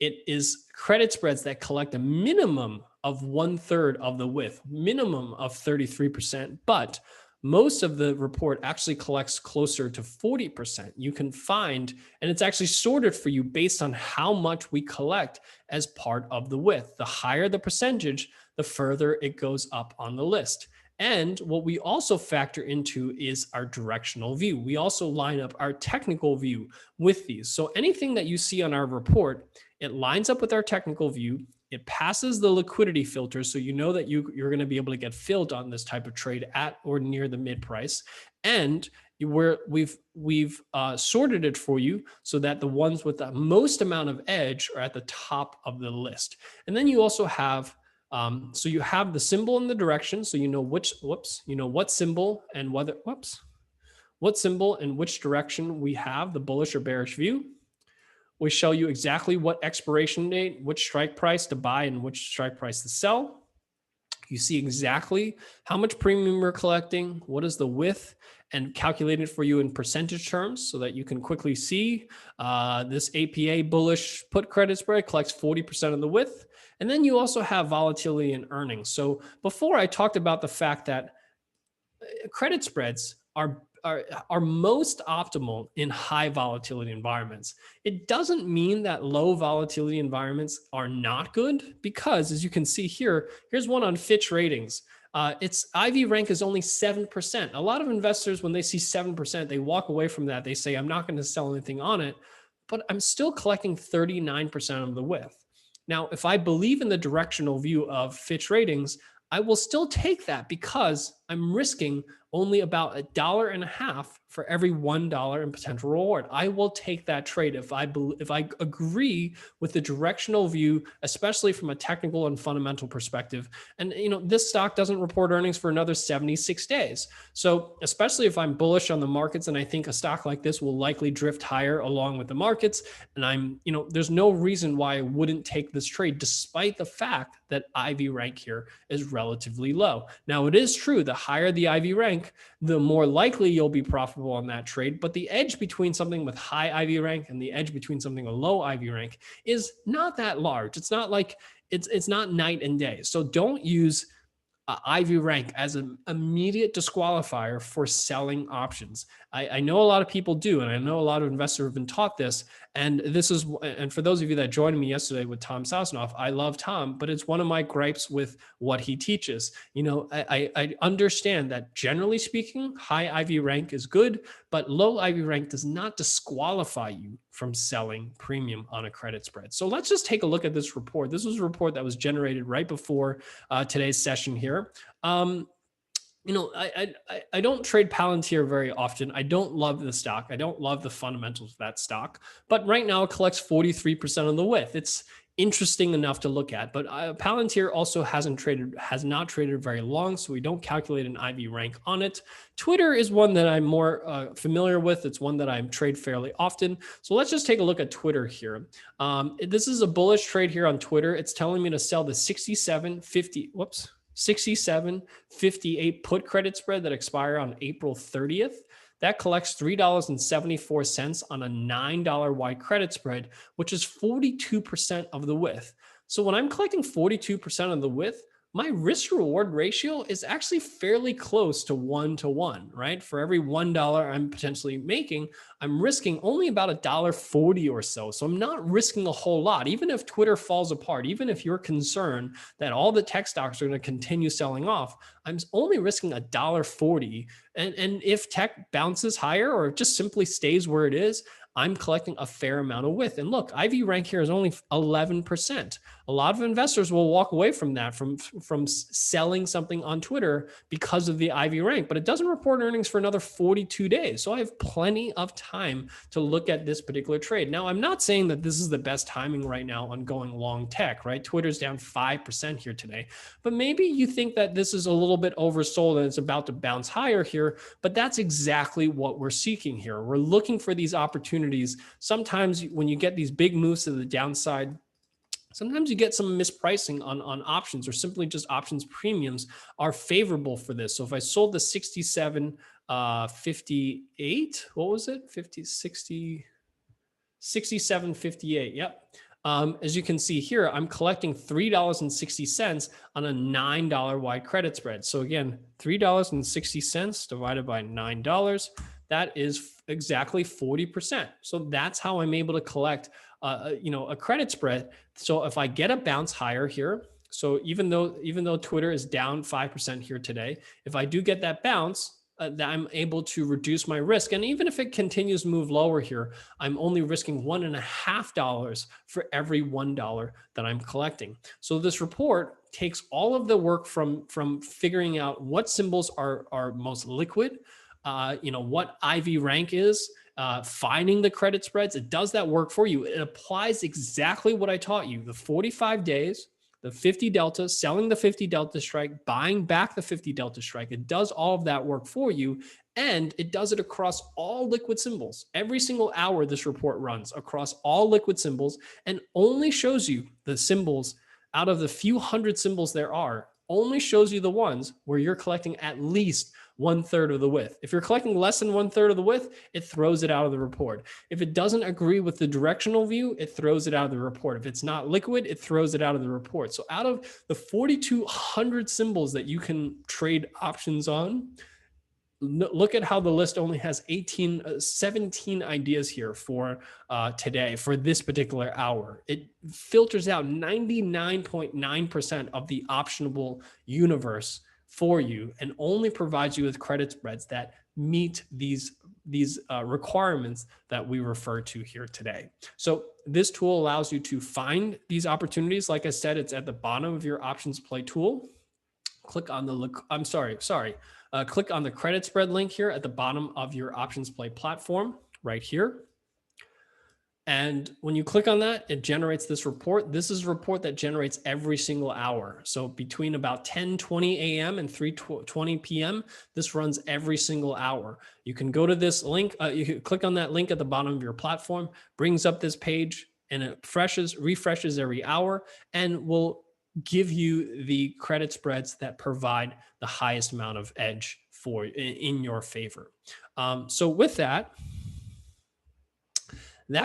It is credit spreads that collect a minimum of 1/3 of the width, minimum of 33%, but most of the report actually collects closer to 40%. You can find, and it's actually sorted for you based on how much we collect as part of the width. The higher the percentage, the further it goes up on the list. And what we also factor into is our directional view. We also line up our technical view with these. So anything that you see on our report, it lines up with our technical view. It passes the liquidity filter, so you know that you're going to be able to get filled on this type of trade at or near the mid price. And we've sorted it for you so that the ones with the most amount of edge are at the top of the list. And then you also have so you have the symbol and the direction, so you know what symbol and what symbol and which direction we have the bullish or bearish view. We show you exactly what expiration date, which strike price to buy and which strike price to sell. You see exactly how much premium we're collecting, what is the width, and calculated for you in percentage terms so that you can quickly see this APA bullish put credit spread collects 40% of the width. And then you also have volatility and earnings. So before I talked about the fact that credit spreads are most optimal in high volatility environments. It doesn't mean that low volatility environments are not good, because as you can see here, here's one on Fitch ratings. Its IV rank is only 7%. A lot of investors, when they see 7%, they walk away from that. They say, I'm not going to sell anything on it, but I'm still collecting 39% of the width. Now, if I believe in the directional view of Fitch ratings, I will still take that because I'm risking only about $1.50 for every $1 in potential reward. I will take that trade if I agree with the directional view, especially from a technical and fundamental perspective. And this stock doesn't report earnings for another 76 days. So especially if I'm bullish on the markets and I think a stock like this will likely drift higher along with the markets, and there's no reason why I wouldn't take this trade despite the fact that IV rank here is relatively low. Now, it is true, the higher the IV rank, the more likely you'll be profitable on that trade. But the edge between something with high IV rank and the edge between something with low IV rank is not that large. It's not like it's not night and day. So don't use IV rank as an immediate disqualifier for selling options. I know a lot of people do, and I know a lot of investors have been taught this. And for those of you that joined me yesterday with Tom Sosnoff, I love Tom, but it's one of my gripes with what he teaches. I understand that generally speaking, high IV rank is good, but low IV rank does not disqualify you from selling premium on a credit spread. So let's just take a look at this report. This was a report that was generated right before today's session here. I don't trade Palantir very often. I don't love the stock. I don't love the fundamentals of that stock. But right now it collects 43% of the width. interesting enough to look at. But Palantir also has not traded very long, so we don't calculate an IV rank on it. Twitter is one that I'm more familiar with. It's one that I trade fairly often. So let's just take a look at Twitter here. This is a bullish trade here on Twitter. It's telling me to sell the 67.58 put credit spread that expire on April 30th. That collects $3.74 on a $9 wide credit spread, which is 42% of the width. So when I'm collecting 42% of the width, my risk reward ratio is actually fairly close to 1-to-1, right? For every $1 I'm potentially making, I'm risking only about $1.40 or so. So I'm not risking a whole lot. Even if Twitter falls apart, even if you're concerned that all the tech stocks are going to continue selling off, I'm only risking $1.40. And if tech bounces higher or just simply stays where it is, I'm collecting a fair amount of width. And look, IV rank here is only 11%. A lot of investors will walk away from that, from selling something on Twitter because of the IV rank, but it doesn't report earnings for another 42 days. So I have plenty of time to look at this particular trade. Now, I'm not saying that this is the best timing right now on going long tech, right? Twitter's down 5% here today, but maybe you think that this is a little bit oversold and it's about to bounce higher here, but that's exactly what we're seeking here. We're looking for these opportunities. Sometimes when you get these big moves to the downside, sometimes you get some mispricing on options, or simply just options premiums are favorable for this. So if I sold the 67.58, what was it? 67.58. Yep. As you can see here, I'm collecting $3.60 on a $9 wide credit spread. So again, $3.60 divided by $9, that is exactly 40%. So that's how I'm able to collect a credit spread. So if I get a bounce higher here, so even though Twitter is down 5% here today, if I do get that bounce, that I'm able to reduce my risk. And even if it continues to move lower here, I'm only risking $1.50 for every $1 that I'm collecting. So this report takes all of the work from figuring out what symbols are most liquid, what IV rank is, finding the credit spreads. It does that work for you. It applies exactly what I taught you: the 45 days, the 50 delta, selling the 50 delta strike, buying back the 50 delta strike. It does all of that work for you, and it does it across all liquid symbols. Every single hour this report runs across all liquid symbols, and only shows you the symbols out of the few hundred symbols there are, only shows you the ones where you're collecting at least 1/3 of the width. If you're collecting less than 1/3 of the width, it throws it out of the report. If it doesn't agree with the directional view, it throws it out of the report. If it's not liquid, it throws it out of the report. So out of the 4,200 symbols that you can trade options on, look at how the list only has 17 ideas here for today, for this particular hour. It filters out 99.9% of the optionable universe for you, and only provides you with credit spreads that meet these requirements that we refer to here today. So this tool allows you to find these opportunities. Like I said, it's at the bottom of your OptionsPlay tool. Click on the click on the credit spread link here at the bottom of your OptionsPlay platform right here. And when you click on that, it generates this report. This is a report that generates every single hour. So between about 10:20 a.m. and 3:20 p.m., this runs every single hour. You can go to this link. You can click on that link at the bottom of your platform, brings up this page, and it refreshes every hour, and will give you the credit spreads that provide the highest amount of edge in your favor. So with that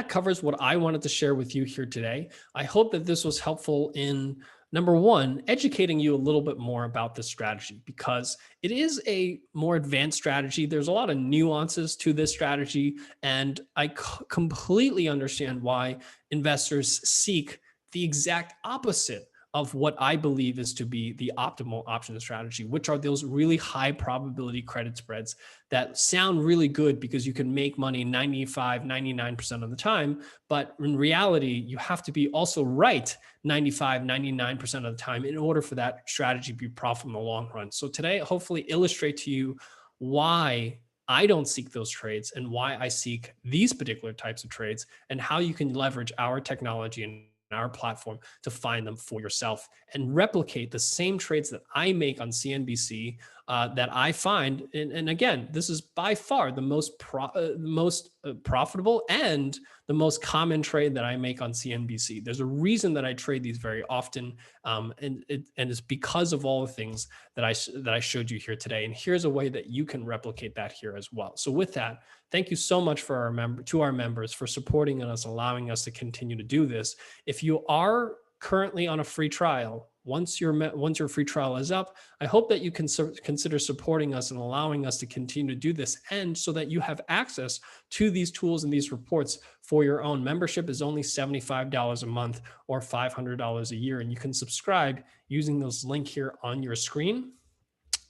covers what I wanted to share with you here today. I hope that this was helpful in, number one, educating you a little bit more about this strategy, because it is a more advanced strategy. There's a lot of nuances to this strategy, and I completely understand why investors seek the exact opposite of what I believe is to be the optimal option strategy, which are those really high probability credit spreads that sound really good because you can make money 95, 99% of the time. But in reality, you have to be also right 95, 99% of the time in order for that strategy to be profitable in the long run. So today, hopefully illustrate to you why I don't seek those trades and why I seek these particular types of trades, and how you can leverage our technology and our platform to find them for yourself and replicate the same trades that I make on CNBC that I find. And again, this is by far the most profitable and the most common trade that I make on CNBC. There's a reason that I trade these very often, and it's because of all the things that I showed you here today. And here's a way that you can replicate that here as well. So with that, thank you so much for our members for supporting us, allowing us to continue to do this. If you are currently on a free trial, once your free trial is up, I hope that you can consider supporting us and allowing us to continue to do this, and so that you have access to these tools and these reports for your own. Membership is only $75 a month or $500 a year, and you can subscribe using this link here on your screen,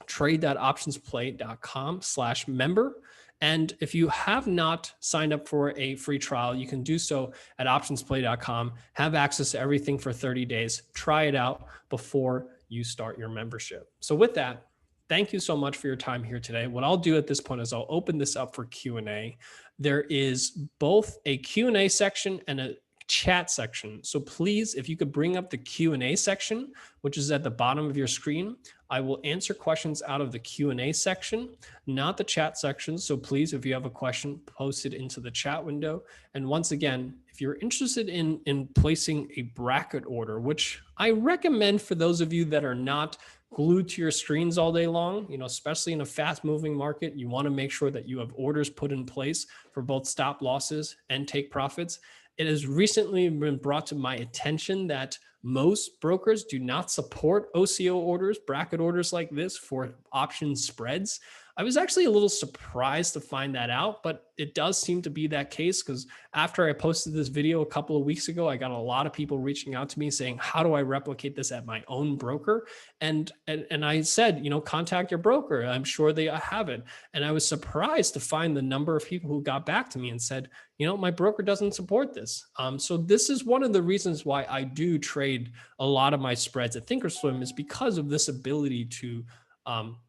trade.optionsplay.com/member. And if you have not signed up for a free trial, you can do so at optionsplay.com. Have access to everything for 30 days. Try it out before you start your membership. So with that, thank you so much for your time here today. What I'll do at this point is I'll open this up for Q&A. There is both a Q&A section and a chat section. So please, if you could bring up the Q&A section, which is at the bottom of your screen, I will answer questions out of the Q&A section, not the chat section. So please, if you have a question, post it into the chat window. And once again, if you're interested in placing a bracket order, which I recommend for those of you that are not glued to your screens all day long, especially in a fast moving market, you want to make sure that you have orders put in place for both stop losses and take profits. It has recently been brought to my attention that most brokers do not support OCO orders, bracket orders like this for option spreads. I was actually a little surprised to find that out, but it does seem to be that case, because after I posted this video a couple of weeks ago, I got a lot of people reaching out to me saying, how do I replicate this at my own broker? And I said, contact your broker. I'm sure they have it. And I was surprised to find the number of people who got back to me and said, my broker doesn't support this. So this is one of the reasons why I do trade a lot of my spreads at Thinkorswim, is because of this ability to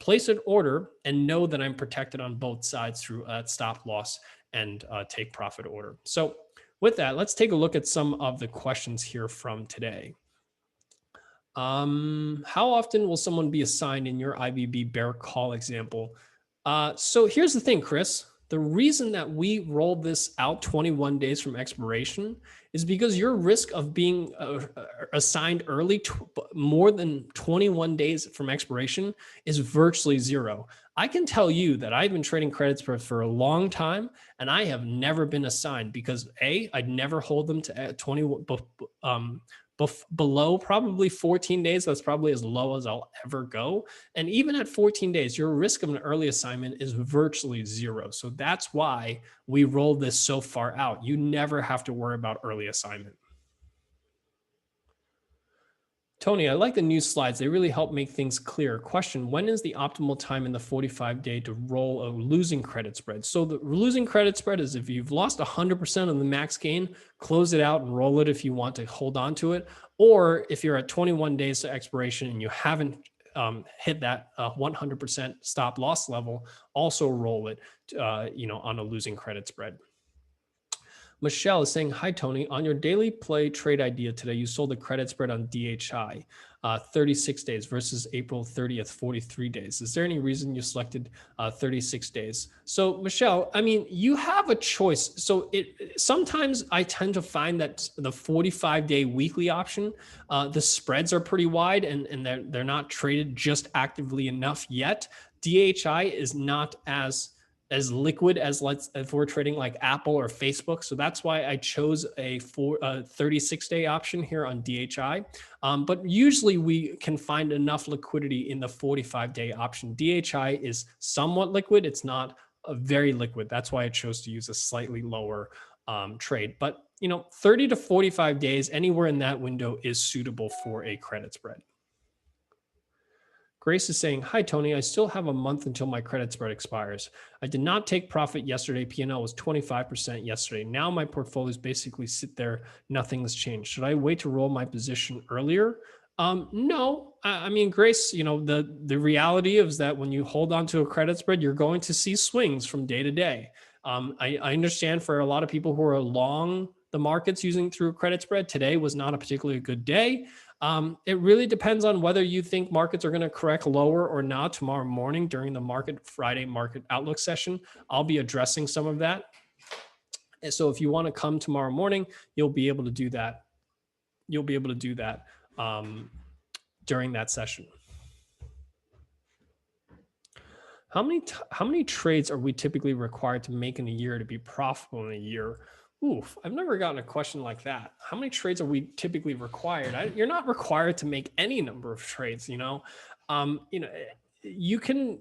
place an order and know that I'm protected on both sides through a stop loss and take profit order. So with that, let's take a look at some of the questions here from today. How often will someone be assigned in your IVB bear call example? So here's the thing, Chris. The reason that we rolled this out 21 days from expiration is because your risk of being assigned early more than 21 days from expiration is virtually zero. I can tell you that I've been trading credit spreads for a long time, and I have never been assigned because I'd never hold them to below probably 14 days. That's probably as low as I'll ever go. And even at 14 days, your risk of an early assignment is virtually zero. So that's why we rolled this so far out. You never have to worry about early assignment. Tony, I like the new slides. They really help make things clear. Question, when is the optimal time in the 45-day to roll a losing credit spread? So the losing credit spread is if you've lost 100% of the max gain, close it out and roll it if you want to hold on to it. Or if you're at 21 days to expiration and you haven't hit that 100% stop loss level, also roll it on a losing credit spread. Michelle is saying, hi, Tony. On your daily play trade idea today, you sold a credit spread on DHI, 36 days versus April 30th, 43 days. Is there any reason you selected 36 days? So Michelle, I mean, you have a choice. So sometimes I tend to find that the 45-day weekly option, the spreads are pretty wide and they're not traded just actively enough yet. DHI is not as liquid as if we're trading like Apple or Facebook. So that's why I chose a 36-day option here on DHI. But usually we can find enough liquidity in the 45-day option. DHI is somewhat liquid. It's not very liquid. That's why I chose to use a slightly lower trade. But 30 to 45 days, anywhere in that window is suitable for a credit spread. Grace is saying, hi, Tony. I still have a month until my credit spread expires. I did not take profit yesterday. P&L was 25% yesterday. Now my portfolios basically sit there. Nothing has changed. Should I wait to roll my position earlier? No. I mean, Grace, the reality is that when you hold on to a credit spread, you're going to see swings from day to day. I understand for a lot of people who are long the markets using through a credit spread. Today was not a particularly good day. It really depends on whether you think markets are going to correct lower or not tomorrow morning during the Friday market outlook session. I'll be addressing some of that. And so if you want to come tomorrow morning, you'll be able to do that. You'll be able to do that during that session. How many trades are we typically required to make in a year to be profitable in a year? Oof, I've never gotten a question like that. How many trades are we typically required? You're not required to make any number of trades. You can,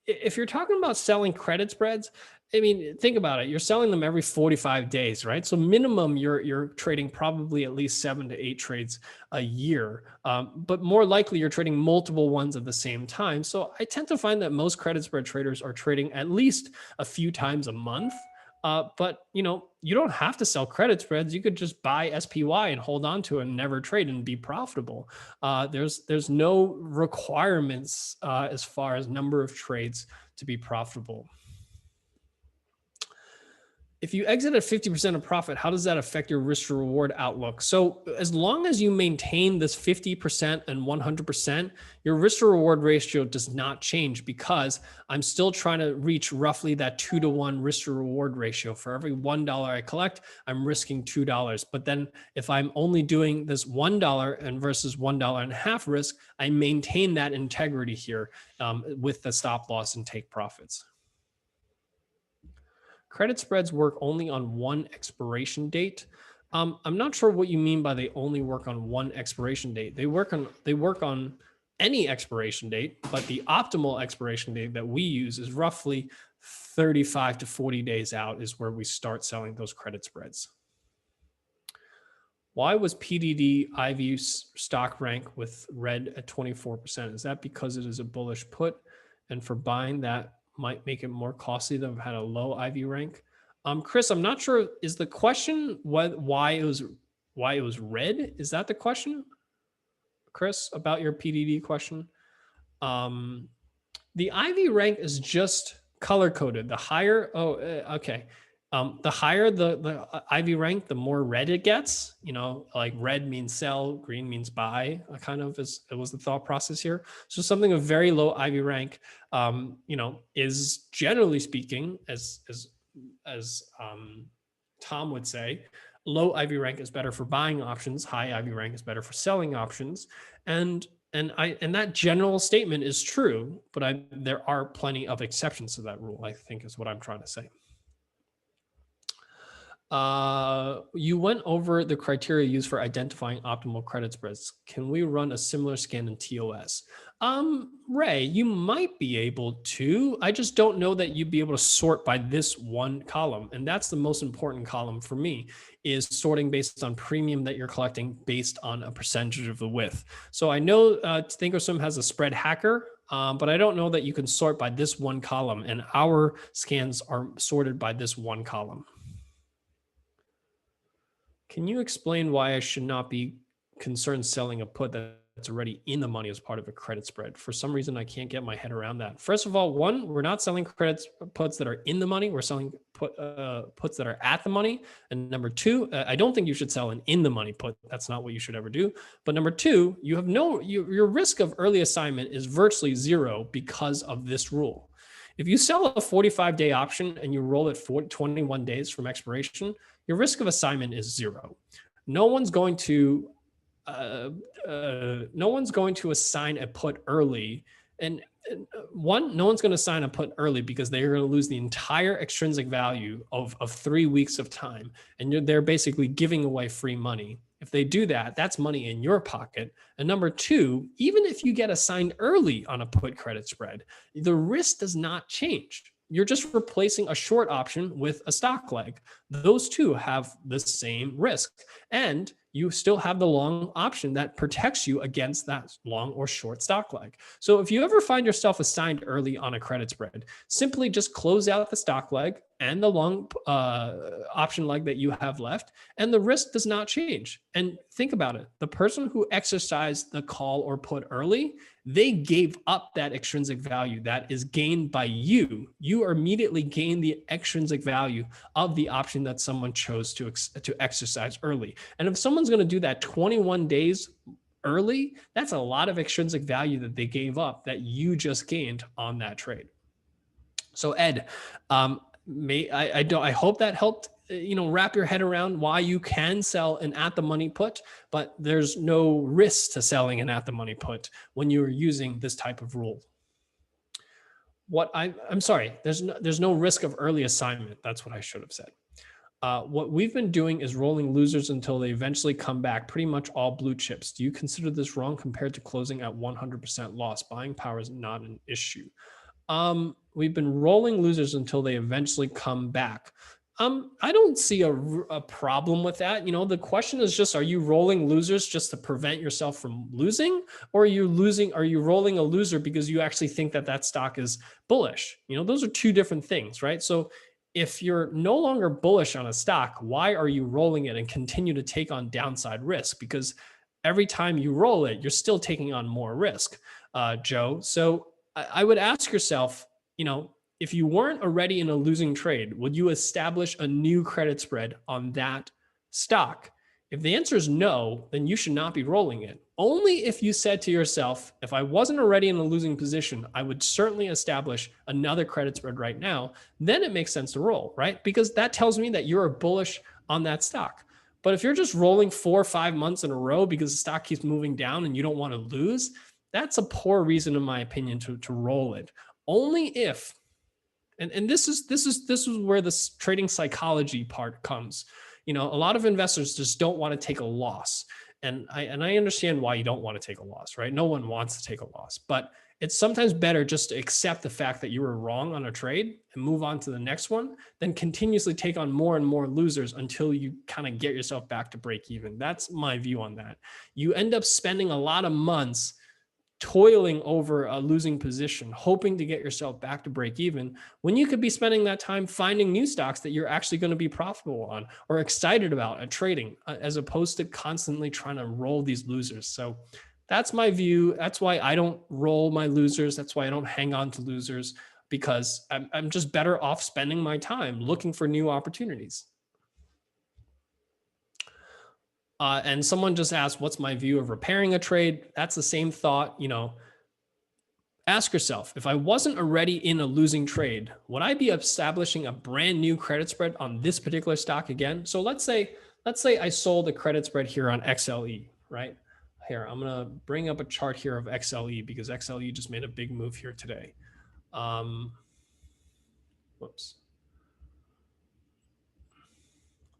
if you're talking about selling credit spreads, I mean, think about it. You're selling them every 45 days, right? So minimum, you're trading probably at least 7 to 8 trades a year, but more likely you're trading multiple ones at the same time. So I tend to find that most credit spread traders are trading at least a few times a month. But you don't have to sell credit spreads. You could just buy SPY and hold on to it and never trade and be profitable. There's no requirements as far as number of trades to be profitable. If you exit at 50% of profit, how does that affect your risk to reward outlook? So as long as you maintain this 50% and 100%, your risk to reward ratio does not change, because I'm still trying to reach roughly that 2-to-1 risk to reward ratio. For every $1 I collect, I'm risking $2. But then if I'm only doing this $1 and versus $1.50 risk, I maintain that integrity here with the stop loss and take profits. Credit spreads work only on one expiration date. I'm not sure what you mean by they only work on one expiration date. They work on any expiration date, but the optimal expiration date that we use is roughly 35 to 40 days out is where we start selling those credit spreads. Why was PDD IV stock rank with red at 24%? Is that because it is a bullish put, and for buying that might make it more costly to have had a low IV rank? Chris, I'm not sure. Is the question why it was red? Is that the question, Chris, about your PDD question? The IV rank is just color coded. The higher, okay. The higher the IV rank, the more red it gets. Like red means sell, green means buy. Kind of it was the thought process here. So something of very low IV rank, is generally speaking, as Tom would say, low IV rank is better for buying options. High IV rank is better for selling options. And that general statement is true, but there are plenty of exceptions to that rule, I think, is what I'm trying to say. You went over the criteria used for identifying optimal credit spreads. Can we run a similar scan in TOS? Ray, you might be able to. I just don't know that you'd be able to sort by this one column. And that's the most important column for me, is sorting based on premium that you're collecting based on a percentage of the width. So I know Thinkorswim has a spread hacker, but I don't know that you can sort by this one column. And our scans are sorted by this one column. Can you explain why I should not be concerned selling a put that's already in the money as part of a credit spread? For some reason, I can't get my head around that. First of all, one, we're not selling puts that are in the money. We're selling puts that are at the money. And number two, I don't think you should sell an in the money put. That's not what you should ever do. But number two, you have your risk of early assignment is virtually zero because of this rule. If you sell a 45-day option and you roll it 21 days from expiration, your risk of assignment is zero. No one's going to assign a put early, and no one's going to sign a put early because they're going to lose the entire extrinsic value of 3 weeks of time, and they're basically giving away free money. If they do that, that's money in your pocket. And number two, even if you get assigned early on a put credit spread, the risk does not change. You're just replacing a short option with a stock leg. Those two have the same risk. And you still have the long option that protects you against that long or short stock leg. So if you ever find yourself assigned early on a credit spread, simply just close out the stock leg, and the long option leg that you have left, and the risk does not change. And think about it. The person who exercised the call or put early, they gave up that extrinsic value that is gained by you. You immediately gain the extrinsic value of the option that someone chose to exercise early. And if someone's going to do that 21 days early, that's a lot of extrinsic value that they gave up that you just gained on that trade. So Ed, I hope that helped wrap your head around why you can sell an at the money put, but there's no risk to selling an at the money put when you're using this type of rule. I'm sorry, there's no risk of early assignment. That's what I should have said. What we've been doing is rolling losers until they eventually come back, pretty much all blue chips. Do you consider this wrong compared to closing at 100% loss? Buying power is not an issue. We've been rolling losers until they eventually come back. I don't see a problem with that. The question is just, are you rolling losers just to prevent yourself from losing? Or are you rolling a loser because you actually think that stock is bullish? Those are two different things, right? So if you're no longer bullish on a stock, why are you rolling it and continue to take on downside risk? Because every time you roll it, you're still taking on more risk, Joe. So I would ask yourself, if you weren't already in a losing trade, would you establish a new credit spread on that stock? If the answer is no, then you should not be rolling it. Only if you said to yourself, if I wasn't already in a losing position, I would certainly establish another credit spread right now. Then it makes sense to roll, right? Because that tells me that you're bullish on that stock. But if you're just rolling 4 or 5 months in a row because the stock keeps moving down and you don't want to lose, that's a poor reason, in my opinion, to roll it. Only if, and this is where this trading psychology part comes. A lot of investors just don't want to take a loss. And I understand why you don't want to take a loss, right? No one wants to take a loss, but it's sometimes better just to accept the fact that you were wrong on a trade and move on to the next one than continuously take on more and more losers until you kind of get yourself back to break even. That's my view on that. You end up spending a lot of months toiling over a losing position, hoping to get yourself back to break even, when you could be spending that time finding new stocks that you're actually going to be profitable on or excited about at trading, as opposed to constantly trying to roll these losers. So that's my view. That's why I don't roll my losers. That's why I don't hang on to losers, because I'm just better off spending my time looking for new opportunities. And someone just asked, what's my view of repairing a trade? That's the same thought. Ask yourself, if I wasn't already in a losing trade, would I be establishing a brand new credit spread on this particular stock again? So let's say I sold a credit spread here on XLE, right? Here, I'm going to bring up a chart here of XLE because XLE just made a big move here today. Whoops.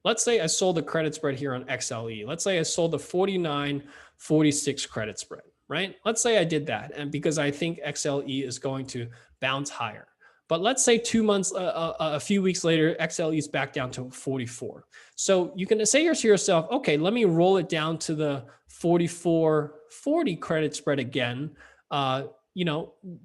Let's say I sold the credit spread here on XLE. Let's say I sold the 49.46 credit spread, right? Let's say I did that, and because I think XLE is going to bounce higher. But let's say 2 months, a few weeks later, XLE is back down to 44. So you can say to yourself, okay, let me roll it down to the 44.40 credit spread again,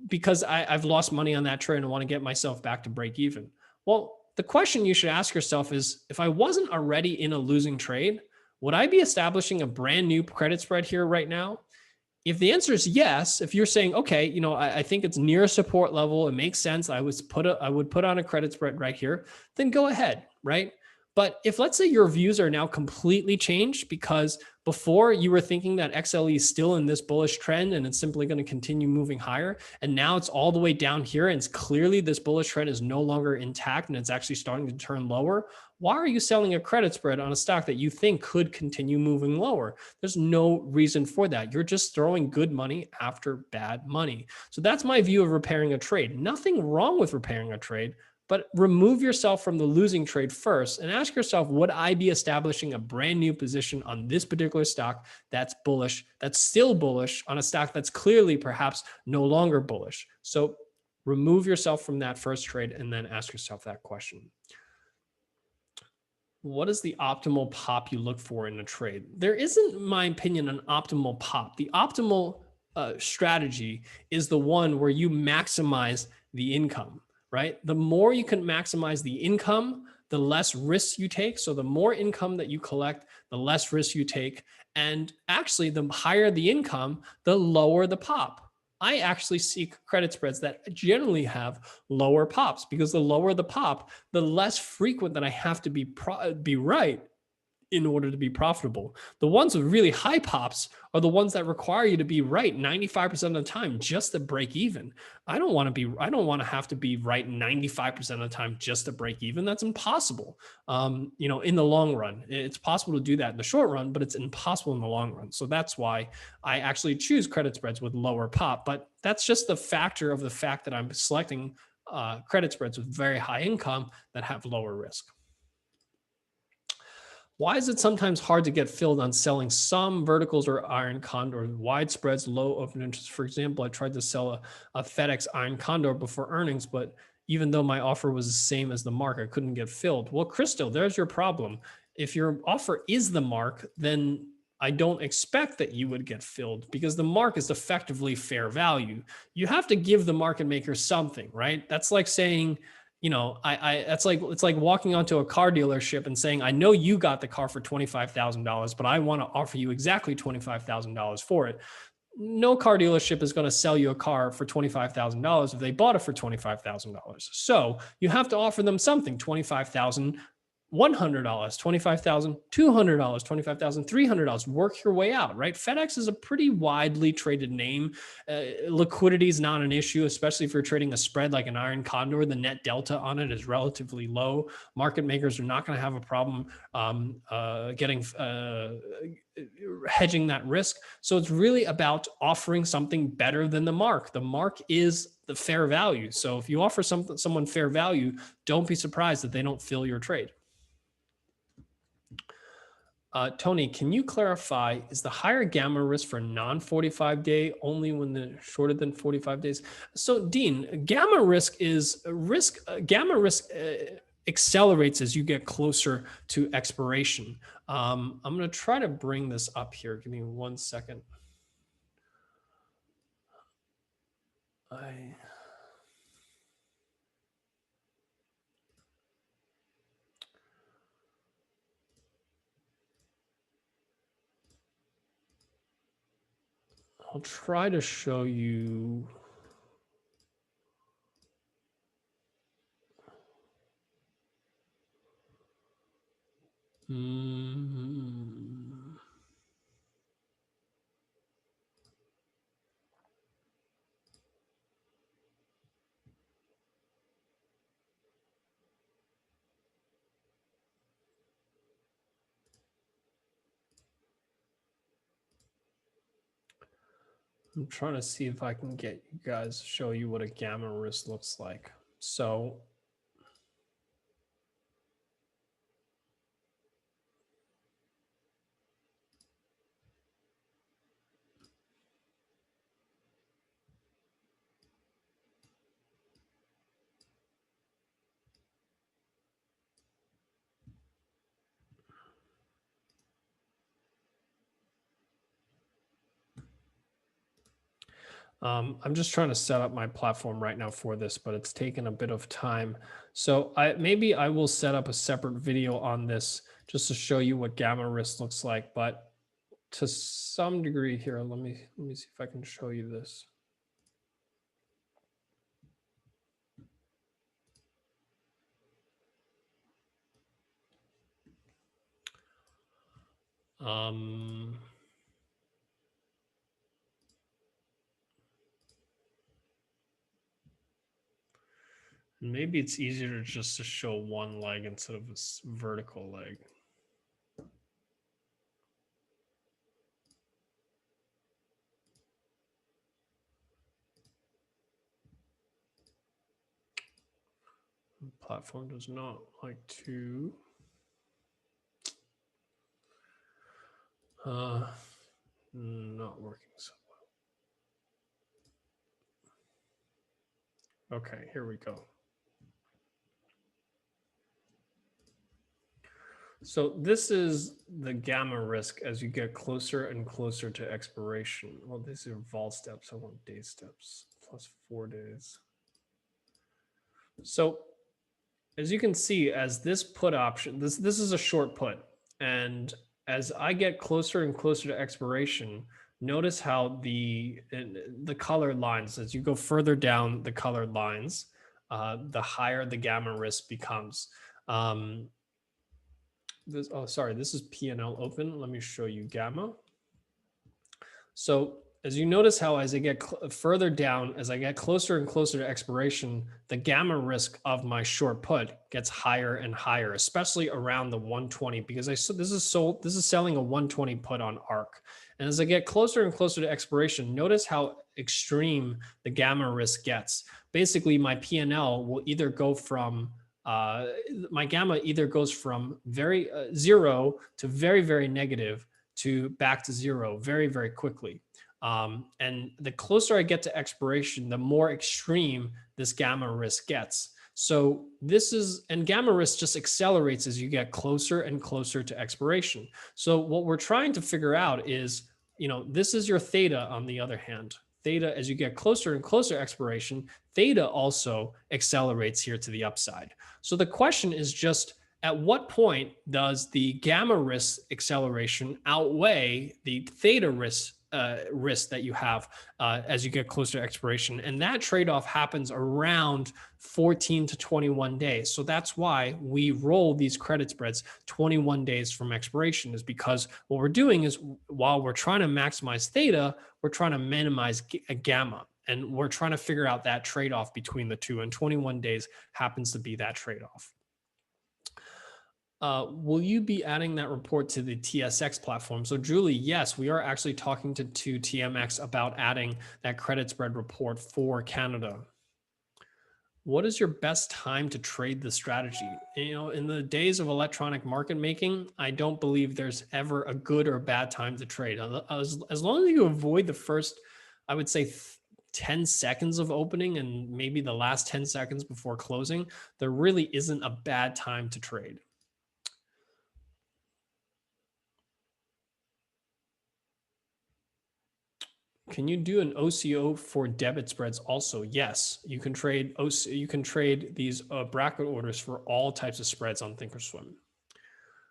because I've lost money on that trade and I want to get myself back to break even. Well, the question you should ask yourself is, if I wasn't already in a losing trade, would I be establishing a brand new credit spread here right now? If the answer is yes, if you're saying, okay, I think it's near a support level, it makes sense, I would put on a credit spread right here, then go ahead, right? But if, let's say, your views are now completely changed because before you were thinking that XLE is still in this bullish trend and it's simply going to continue moving higher, and now it's all the way down here and it's clearly this bullish trend is no longer intact and it's actually starting to turn lower, why are you selling a credit spread on a stock that you think could continue moving lower? There's no reason for that. You're just throwing good money after bad money. So that's my view of repairing a trade. Nothing wrong with repairing a trade, but remove yourself from the losing trade first and ask yourself, would I be establishing a brand new position on this particular stock that's bullish, that's still bullish on a stock that's clearly perhaps no longer bullish? So remove yourself from that first trade and then ask yourself that question. What is the optimal pop you look for in a trade? There isn't, in my opinion, an optimal pop. The optimal strategy is the one where you maximize the income. right? The more you can maximize the income, the less risks you take. So the more income that you collect, the less risk you take. And actually, the higher the income, the lower the pop. I actually seek credit spreads that generally have lower pops, because the lower the pop, the less frequent that I have to be right in order to be profitable. The ones with really high pops are the ones that require you to be right 95% of the time just to break even. I don't want to have to be right 95% of the time just to break even. That's impossible. In the long run, it's possible to do that in the short run, but it's impossible in the long run. So that's why I actually choose credit spreads with lower pop. But that's just the factor of the fact that I'm selecting credit spreads with very high income that have lower risk. Why is it sometimes hard to get filled on selling some verticals or iron condor, wide spreads, low open interest? For example, I tried to sell a FedEx iron condor before earnings, but even though my offer was the same as the mark, I couldn't get filled. Well, Crystal, there's your problem. If your offer is the mark, then I don't expect that you would get filled, because the mark is effectively fair value. You have to give the market maker something, right? That's like saying, it's like walking onto a car dealership and saying, I know you got the car for $25,000, but I want to offer you exactly $25,000 for it. No car dealership is going to sell you a car for $25,000 if they bought it for $25,000. So you have to offer them something, $25,100, $25,200, $25,300. Work your way out, right? FedEx is a pretty widely traded name. Liquidity is not an issue, especially if you're trading a spread like an iron condor. The net delta on it is relatively low. Market makers are not going to have a problem hedging that risk. So it's really about offering something better than the mark. The mark is the fair value. So if you offer someone fair value, don't be surprised that they don't fill your trade. Tony, can you clarify, is the higher gamma risk for non-45 day only when they're shorter than 45 days? So Dean, gamma risk accelerates as you get closer to expiration. I'm going to try to bring this up here. Give me 1 second. I'll try to show you. I'm trying to see if I can get you guys, show you what a gamma risk looks like. So I'm just trying to set up my platform right now for this, but it's taken a bit of time. So maybe I will set up a separate video on this just to show you what gamma risk looks like. But to some degree here, let me see if I can show you this. Maybe it's easier just to show one leg instead of a vertical leg. The platform does not like to. Not working so well. Okay, here we go. So this is the gamma risk as you get closer and closer to expiration. Well, these are vol steps. I want day steps plus 4 days. So as you can see, as this put option, this is a short put. And as I get closer and closer to expiration, notice how the colored lines, as you go further down the colored lines, the higher the gamma risk becomes. Um, sorry, this is P&L open. Let me show you gamma. So as you notice how as I get further down, as I get closer and closer to expiration, the gamma risk of my short put gets higher and higher, especially around the 120, because this is selling a 120 put on ARK. And as I get closer and closer to expiration, notice how extreme the gamma risk gets. Basically, my P&L will either go from my gamma either goes from very zero to very, very negative to back to zero very, very quickly. And the closer I get to expiration, the more extreme this gamma risk gets. So and gamma risk just accelerates as you get closer and closer to expiration. So what we're trying to figure out is, this is your theta on the other hand. Theta, as you get closer and closer to expiration, theta also accelerates here to the upside. So the question is just, at what point does the gamma risk acceleration outweigh the theta risk that you have as you get closer to expiration? And that trade-off happens around 14 to 21 days. So that's why we roll these credit spreads 21 days from expiration, is because what we're doing is, while we're trying to maximize theta, we're trying to minimize gamma. And we're trying to figure out that trade-off between the two. And 21 days happens to be that trade-off. Will you be adding that report to the TSX platform? So Julie, yes, we are actually talking to TMX about adding that credit spread report for Canada. What is your best time to trade the strategy? In the days of electronic market making, I don't believe there's ever a good or bad time to trade. As long as you avoid the first, I would say 10 seconds of opening and maybe the last 10 seconds before closing, there really isn't a bad time to trade. Can you do an OCO for debit spreads also? Yes, you can trade You can trade these bracket orders for all types of spreads on Thinkorswim.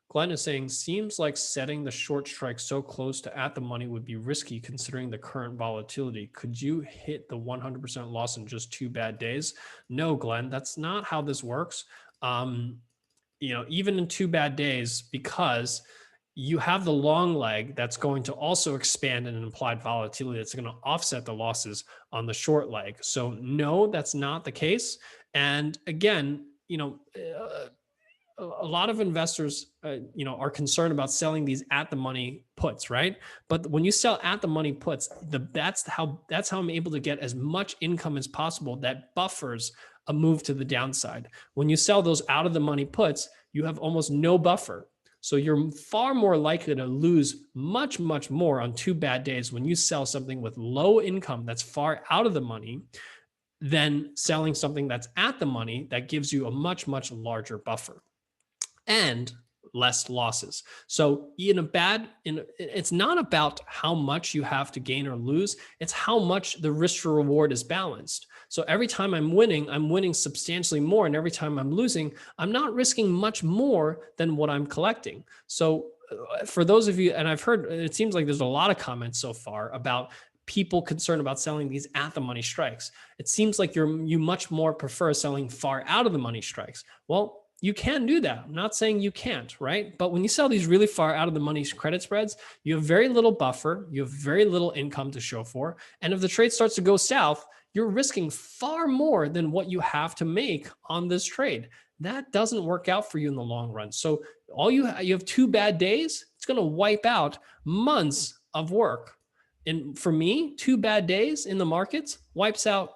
Glenn is saying, seems like setting the short strike so close to at the money would be risky considering the current volatility. Could you hit the 100% loss in just 2 bad days? No, Glenn, that's not how this works. Even in 2 bad days, because you have the long leg that's going to also expand in an implied volatility that's going to offset the losses on the short leg. So no, that's not the case. And again, a lot of investors, are concerned about selling these at the money puts, right? But when you sell at the money puts, that's how I'm able to get as much income as possible that buffers a move to the downside. When you sell those out of the money puts, you have almost no buffer. So you're far more likely to lose much, much more on 2 bad days when you sell something with low income that's far out of the money than selling something that's at the money that gives you a much, much larger buffer and less losses. So it's not about how much you have to gain or lose. It's how much the risk to reward is balanced. So every time I'm winning substantially more. And every time I'm losing, I'm not risking much more than what I'm collecting. So for those of you, and I've heard, it seems like there's a lot of comments so far about people concerned about selling these at the money strikes. It seems like you much more prefer selling far out of the money strikes. Well, you can do that. I'm not saying you can't, right? But when you sell these really far out of the money credit spreads, you have very little buffer, you have very little income to show for. And if the trade starts to go south, you're risking far more than what you have to make on this trade. That doesn't work out for you in the long run. So you have 2 bad days, it's going to wipe out months of work. And for me, 2 bad days in the markets wipes out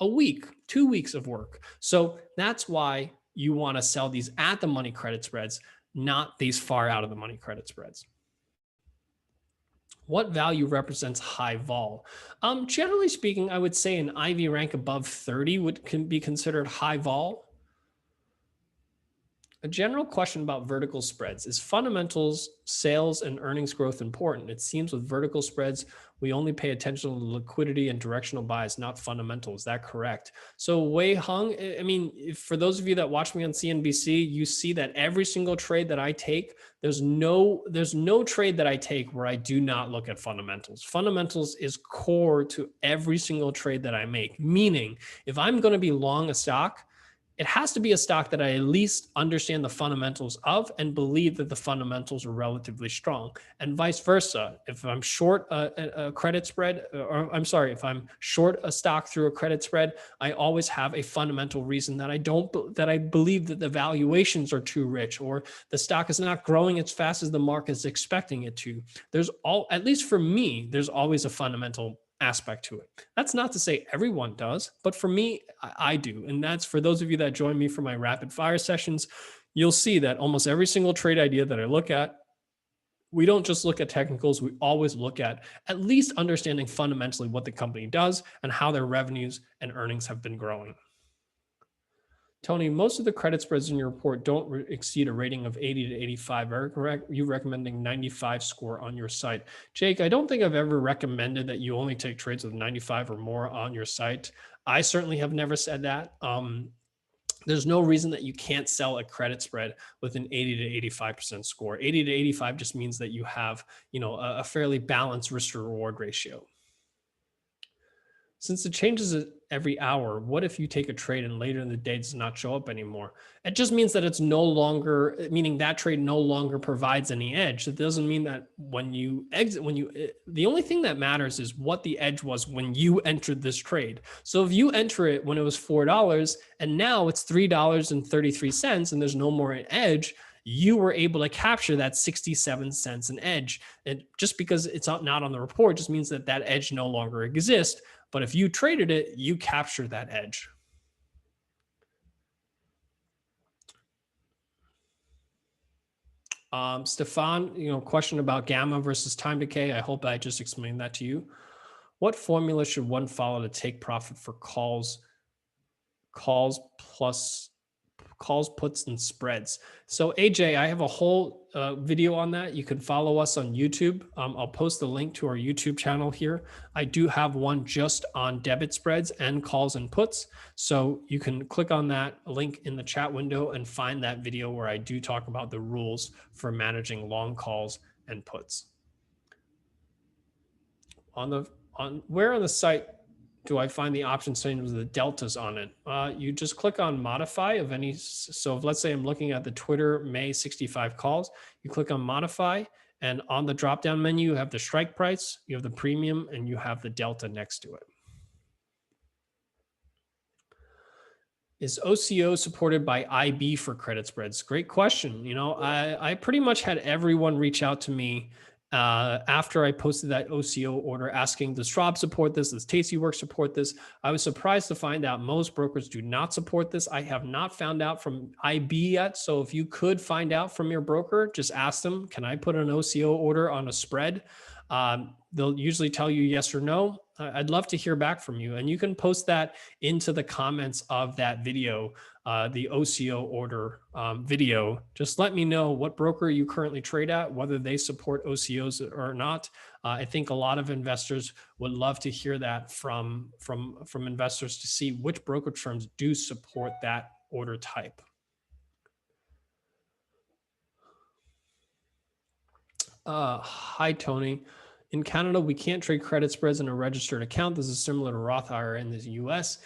a week, 2 weeks of work. So that's why you want to sell these at the money credit spreads, not these far out of the money credit spreads. What value represents high vol? Generally speaking, I would say an IV rank above 30 can be considered high vol. A general question about vertical spreads: is fundamentals, sales, and earnings growth important? It seems with vertical spreads, We only pay attention to liquidity and directional bias, not fundamentals. Is that correct? So Wei Hung, I mean, for those of you that watch me on CNBC, you see that every single trade that I take, there's no trade that I take where I do not look at fundamentals. Fundamentals is core to every single trade that I make. Meaning, if I'm going to be long a stock, it has to be a stock that I at least understand the fundamentals of and believe that the fundamentals are relatively strong, and vice versa. If I'm short a credit spread, or I'm sorry, if I'm short a stock through a credit spread, I always have a fundamental reason that I believe that the valuations are too rich, or the stock is not growing as fast as the market is expecting it to. At least for me, there's always a fundamental aspect to it. That's not to say everyone does, but for me, I do. And that's for those of you that join me for my rapid fire sessions, you'll see that almost every single trade idea that I look at, we don't just look at technicals, we always look at least understanding fundamentally what the company does and how their revenues and earnings have been growing. Tony, most of the credit spreads in your report don't exceed a rating of 80 to 85. Are you recommending 95 score on your site? Jake, I don't think I've ever recommended that you only take trades with 95 or more on your site. I certainly have never said that. There's no reason that you can't sell a credit spread with an 80 to 85% score. 80 to 85 just means that you have, a fairly balanced risk to reward ratio. Since it changes every hour, what if you take a trade and later in the day does not show up anymore? It just means that it's no longer, meaning that trade no longer provides any edge. It doesn't mean that when you exit, the only thing that matters is what the edge was when you entered this trade. So if you enter it when it was $4 and now it's $3.33 and there's no more edge, you were able to capture that 67 cents an edge. And just because it's not on the report just means that edge no longer exists. But if you traded it, you capture that edge. Stefan, question about gamma versus time decay. I hope I just explained that to you. What formula should one follow to take profit for calls, puts, and spreads? So AJ, I have a whole video on that. You can follow us on YouTube. I'll post the link to our YouTube channel here. I do have one just on debit spreads and calls and puts. So you can click on that link in the chat window and find that video where I do talk about the rules for managing long calls and puts. Where on the site do I find the option saying with the deltas on it? You just click on modify of any. So if, let's say I'm looking at the Twitter May 65 calls, you click on modify, and on the drop-down menu, you have the strike price, you have the premium, and you have the delta next to it. Is OCO supported by IB for credit spreads? Great question. I pretty much had everyone reach out to me after I posted that OCO order asking, does Schwab support this? Does Tastyworks support this? I was surprised to find out most brokers do not support this. I have not found out from IB yet. So if you could find out from your broker, just ask them, can I put an OCO order on a spread? They'll usually tell you yes or no. I'd love to hear back from you. And you can post that into the comments of that video, the OCO order video. Just let me know what broker you currently trade at, whether they support OCOs or not. I think a lot of investors would love to hear that from investors to see which brokerage firms do support that order type. Hi, Tony. In Canada, we can't trade credit spreads in a registered account. This is similar to Roth IRA in the US.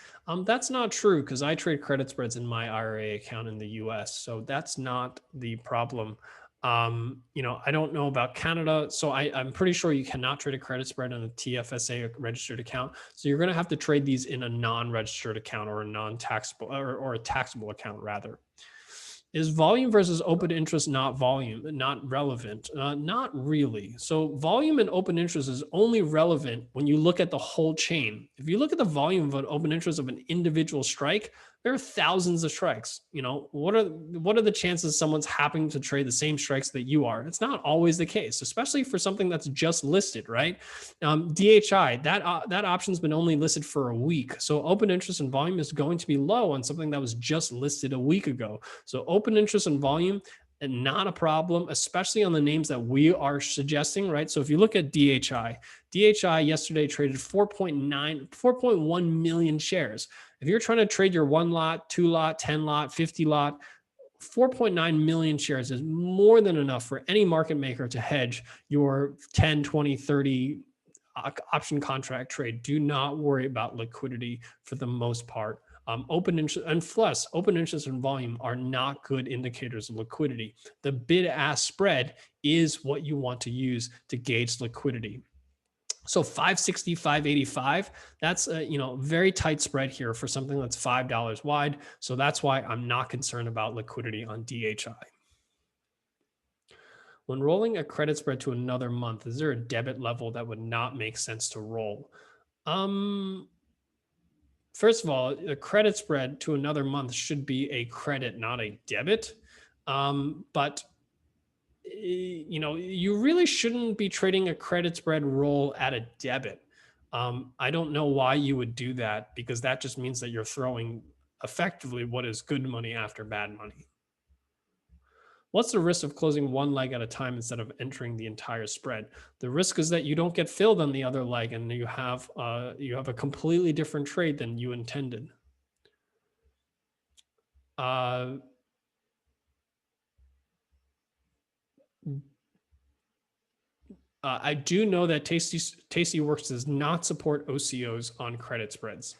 That's not true because I trade credit spreads in my IRA account in the US. So that's not the problem. I don't know about Canada. So I'm pretty sure you cannot trade a credit spread on a TFSA registered account. So you're going to have to trade these in a non-registered account or a non-taxable or a taxable account rather. Is volume versus open interest not relevant? Not really. So volume and open interest is only relevant when you look at the whole chain. If you look at the volume of an open interest of an individual strike, there are thousands of strikes. What are the chances someone's happening to trade the same strikes that you are? It's not always the case, especially for something that's just listed, right? DHI, that option's been only listed for a week. So open interest and volume is going to be low on something that was just listed a week ago. So open interest and volume, and not a problem, especially on the names that we are suggesting, right? So if you look at DHI yesterday traded 4.1 million shares. If you're trying to trade your 1 lot, 2 lot, 10 lot, 50 lot, 4.9 million shares is more than enough for any market maker to hedge your 10, 20, 30 option contract trade. Do not worry about liquidity for the most part. Open interest and plus open interest and volume are not good indicators of liquidity. The bid-ask spread is what you want to use to gauge liquidity. So 560, 585, that's a very tight spread here for something that's $5 wide. So that's why I'm not concerned about liquidity on DHI. When rolling a credit spread to another month, is there a debit level that would not make sense to roll? First of all, a credit spread to another month should be a credit, not a debit. But you really shouldn't be trading a credit spread roll at a debit. I don't know why you would do that, because that just means that you're throwing effectively what is good money after bad money. What's the risk of closing one leg at a time instead of entering the entire spread? The risk is that you don't get filled on the other leg, and you have a completely different trade than you intended. I do know that Tastyworks does not support OCOs on credit spreads.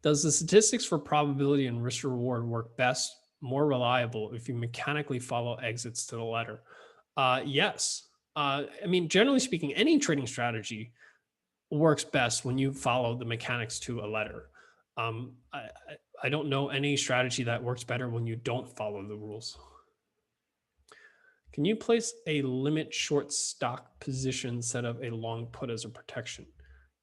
Does the statistics for probability and risk reward work best, more reliable if you mechanically follow exits to the letter? Yes. I mean, generally speaking, any trading strategy works best when you follow the mechanics to a letter. I don't know any strategy that works better when you don't follow the rules. Can you place a limit short stock position instead of a long put as a protection?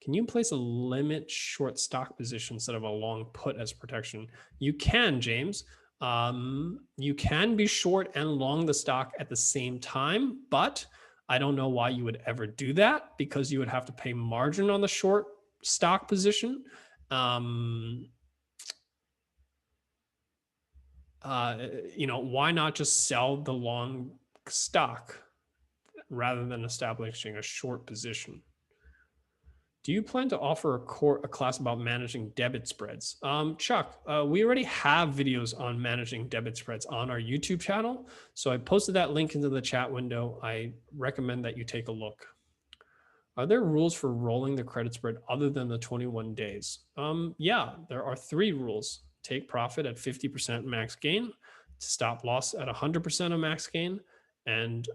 Can you place a limit short stock position instead of a long put as protection? You can, James. You can be short and long the stock at the same time, but I don't know why you would ever do that, because you would have to pay margin on the short stock position. Why not just sell the long stock rather than establishing a short position? Do you plan to offer a class about managing debit spreads? Chuck, we already have videos on managing debit spreads on our YouTube channel. So I posted that link into the chat window. I recommend that you take a look. Are there rules for rolling the credit spread other than the 21 days? Yeah, there are 3 rules. Take profit at 50% max gain, stop loss at 100% of max gain, and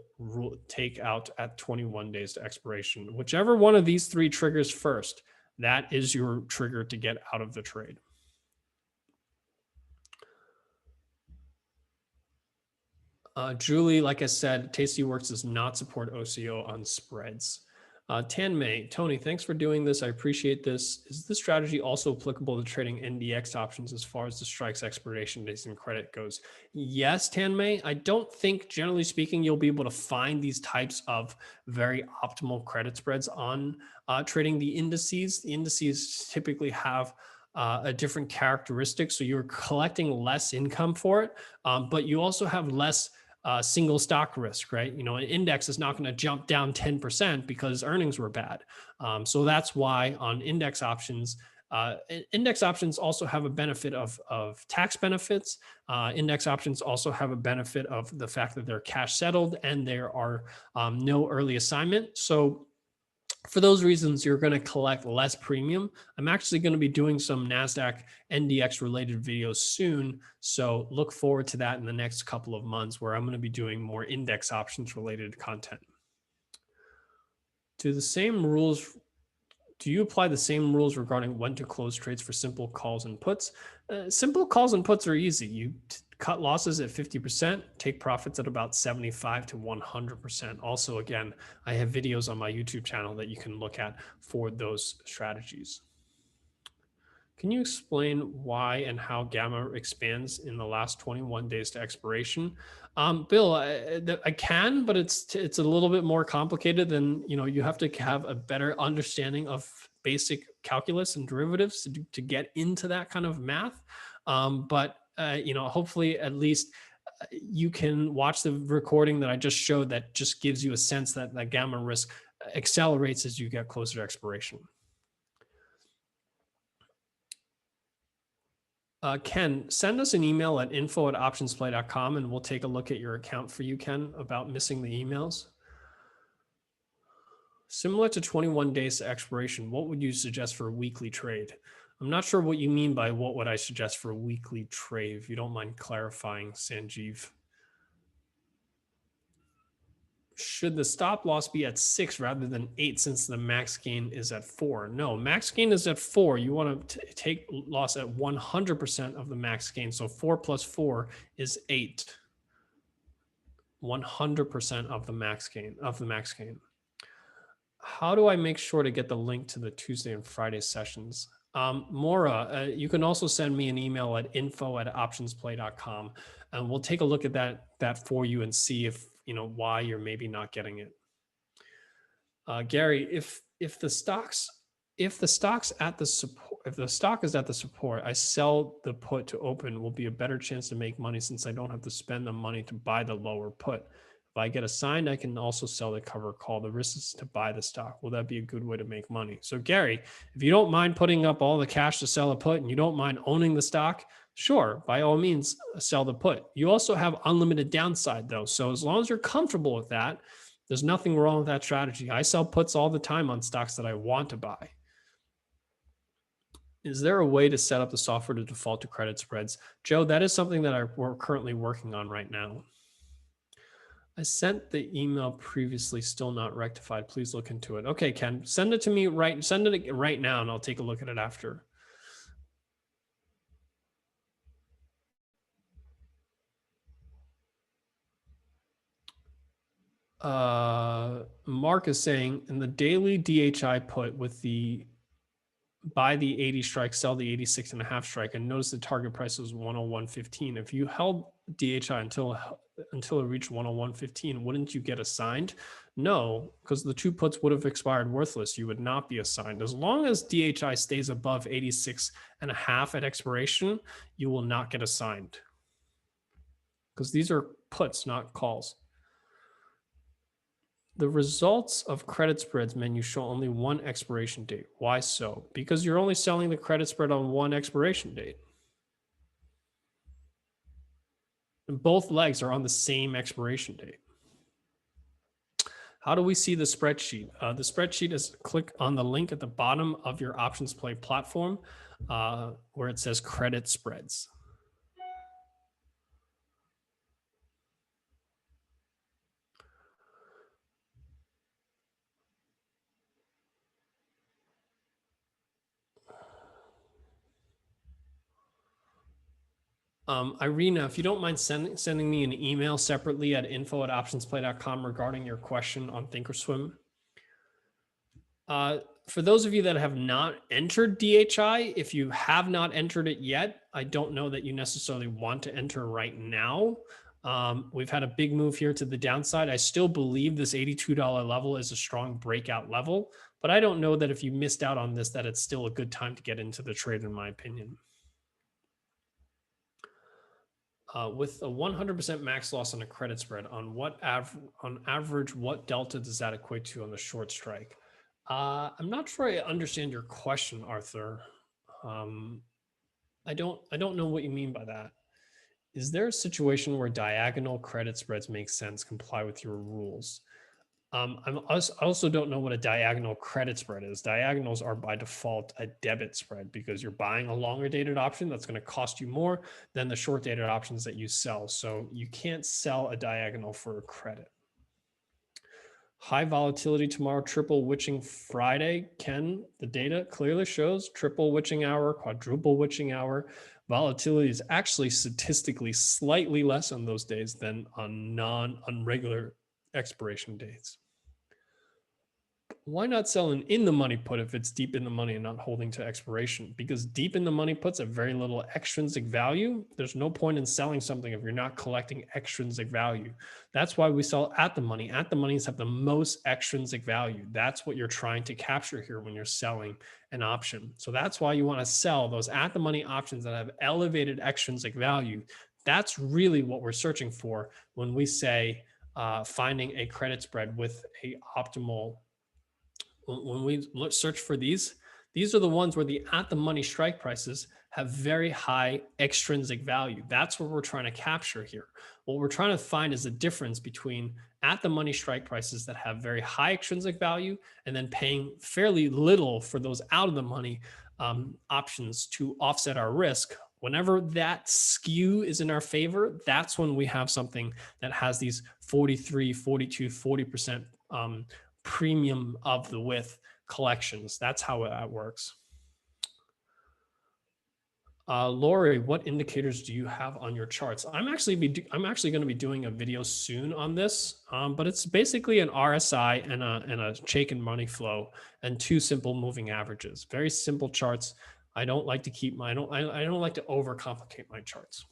take out at 21 days to expiration. Whichever one of these 3 triggers first, that is your trigger to get out of the trade. Julie, like I said, Tastyworks does not support OCO on spreads. Tan May, Tony, thanks for doing this. I appreciate this. Is this strategy also applicable to trading NDX options as far as the strikes expiration dates and credit goes? Yes, Tan May. I don't think, generally speaking, you'll be able to find these types of very optimal credit spreads on trading the indices. The indices typically have a different characteristic. So you're collecting less income for it, but you also have less single stock risk, right? An index is not going to jump down 10% because earnings were bad. So that's why on index options also have a benefit of tax benefits. Index options also have a benefit of the fact that they're cash settled and there are no early assignment. So for those reasons, you're going to collect less premium. I'm actually going to be doing some NASDAQ NDX related videos soon. So look forward to that in the next couple of months, where I'm going to be doing more index options related content. Do you apply the same rules regarding when to close trades for simple calls and puts? Simple calls and puts are easy. You cut losses at 50%, take profits at about 75 to 100%. Also, again, I have videos on my YouTube channel that you can look at for those strategies. Can you explain why and how gamma expands in the last 21 days to expiration? Bill, I can, but it's a little bit more complicated than, you have to have a better understanding of basic calculus and derivatives to get into that kind of math. But hopefully at least you can watch the recording that I just showed that just gives you a sense that the gamma risk accelerates as you get closer to expiration. Ken, send us an email at info@optionsplay.com and we'll take a look at your account for you, Ken, about missing the emails. Similar to 21 days to expiration, what would you suggest for a weekly trade? I'm not sure what you mean by what would I suggest for a weekly trade, if you don't mind clarifying, Sanjeev. Should the stop loss be at 6 rather than 8 since the max gain is at 4? No, max gain is at 4. You want to take loss at 100% of the max gain. So 4 plus 4 is 8. 100% of the max gain, How do I make sure to get the link to the Tuesday and Friday sessions? Maura, you can also send me an email at info@optionsplay.com and we'll take a look at that for you and see if why you're maybe not getting it. Gary, if the stock is at the support, I sell the put to open will be a better chance to make money since I don't have to spend the money to buy the lower put. If I get assigned, I can also sell the cover call. The risk is to buy the stock. Will that be a good way to make money? So Gary, if you don't mind putting up all the cash to sell a put and you don't mind owning the stock, sure, by all means, sell the put. You also have unlimited downside though. So as long as you're comfortable with that, there's nothing wrong with that strategy. I sell puts all the time on stocks that I want to buy. Is there a way to set up the software to default to credit spreads? Joe, that is something that we're currently working on right now. I sent the email previously, still not rectified. Please look into it. Okay, Ken, send it to me send it right now and I'll take a look at it after. Mark is saying in the daily DHI put with the buy the 80 strike, sell the 86.5 strike, and notice the target price was 101.15. If you held DHI until it reached 101.15, wouldn't you get assigned? No, because the two puts would have expired worthless. You would not be assigned. As long as DHI stays above 86.5 at expiration, you will not get assigned. Because these are puts, not calls. The results of credit spreads menu show only one expiration date. Why so? Because you're only selling the credit spread on one expiration date. And both legs are on the same expiration date. How do we see the spreadsheet? The spreadsheet is click on the link at the bottom of your OptionsPlay platform where it says credit spreads. Irina, if you don't mind sending me an email separately at info@optionsplay.com regarding your question on Thinkorswim. For those of you that have not entered DHI, if you have not entered it yet, I don't know that you necessarily want to enter right now. We've had a big move here to the downside. I still believe this $82 level is a strong breakout level, but I don't know that if you missed out on this, that it's still a good time to get into the trade, in my opinion. With a 100% max loss on a credit spread, on average, what delta does that equate to on the short strike? I'm not sure I understand your question, Arthur. I don't know what you mean by that. Is there a situation where diagonal credit spreads make sense, comply with your rules? I also don't know what a diagonal credit spread is. Diagonals are by default a debit spread because you're buying a longer dated option that's going to cost you more than the short dated options that you sell. So you can't sell a diagonal for a credit. High volatility tomorrow, triple witching Friday. Ken, the data clearly shows triple witching hour, quadruple witching hour. Volatility is actually statistically slightly less on those days than on regular expiration dates. Why not sell an in the money put if it's deep in the money and not holding to expiration? Because deep in the money puts have very little extrinsic value. There's no point in selling something if you're not collecting extrinsic value. That's why we sell at the money. At the monies have the most extrinsic value. That's what you're trying to capture here when you're selling an option. So that's why you want to sell those at the money options that have elevated extrinsic value. That's really what we're searching for when we say finding a credit spread with a optimal. When we search for these are the ones where the at the money strike prices have very high extrinsic value. That's what we're trying to capture here. What we're trying to find is the difference between at the money strike prices that have very high extrinsic value and then paying fairly little for those out of the money options to offset our risk. Whenever that skew is in our favor, that's when we have something that has these 43, 42, 40% premium of the width collections. That's how that works. Lori, what indicators do you have on your charts? I'm actually going to be doing a video soon on this, but it's basically an RSI and a Chaikin money flow and two simple moving averages. Very simple charts. I don't like to keep my I don't like to overcomplicate my charts.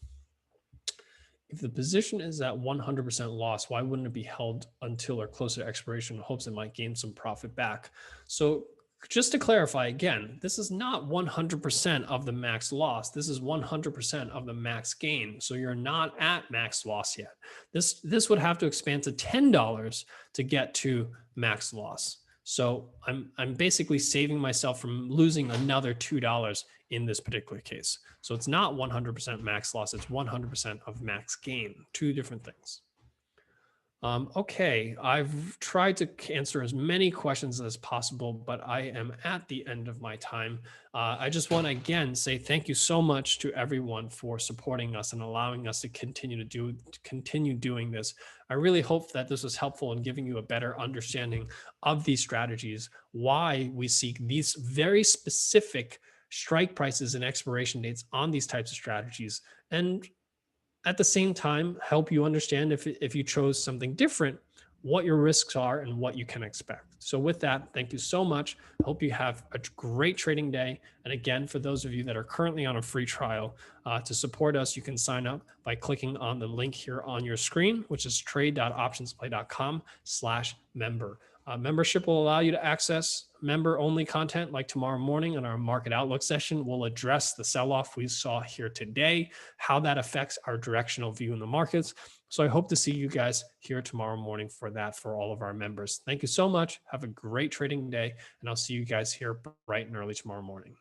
If the position is at 100% loss, why wouldn't it be held until or closer to expiration in hopes it might gain some profit back? So just to clarify again, this is not 100% of the max loss. This is 100% of the max gain. So you're not at max loss yet. This would have to expand to $10 to get to max loss. So I'm basically saving myself from losing another $2 in this particular case. So it's not 100% max loss, it's 100% of max gain, two different things. Okay, I've tried to answer as many questions as possible, but I am at the end of my time. I just want to again say thank you so much to everyone for supporting us and allowing us to continue doing this. I really hope that this was helpful in giving you a better understanding of these strategies, why we seek these very specific strike prices and expiration dates on these types of strategies, and at the same time, help you understand if you chose something different, what your risks are and what you can expect. So with that, thank you so much. Hope you have a great trading day. And again, for those of you that are currently on a free trial, to support us, you can sign up by clicking on the link here on your screen, which is trade.optionsplay.com/member. Membership will allow you to access member-only content like tomorrow morning in our market outlook session. We'll address the sell-off we saw here today, how that affects our directional view in the markets. So I hope to see you guys here tomorrow morning for that for all of our members. Thank you so much. Have a great trading day, and I'll see you guys here bright and early tomorrow morning.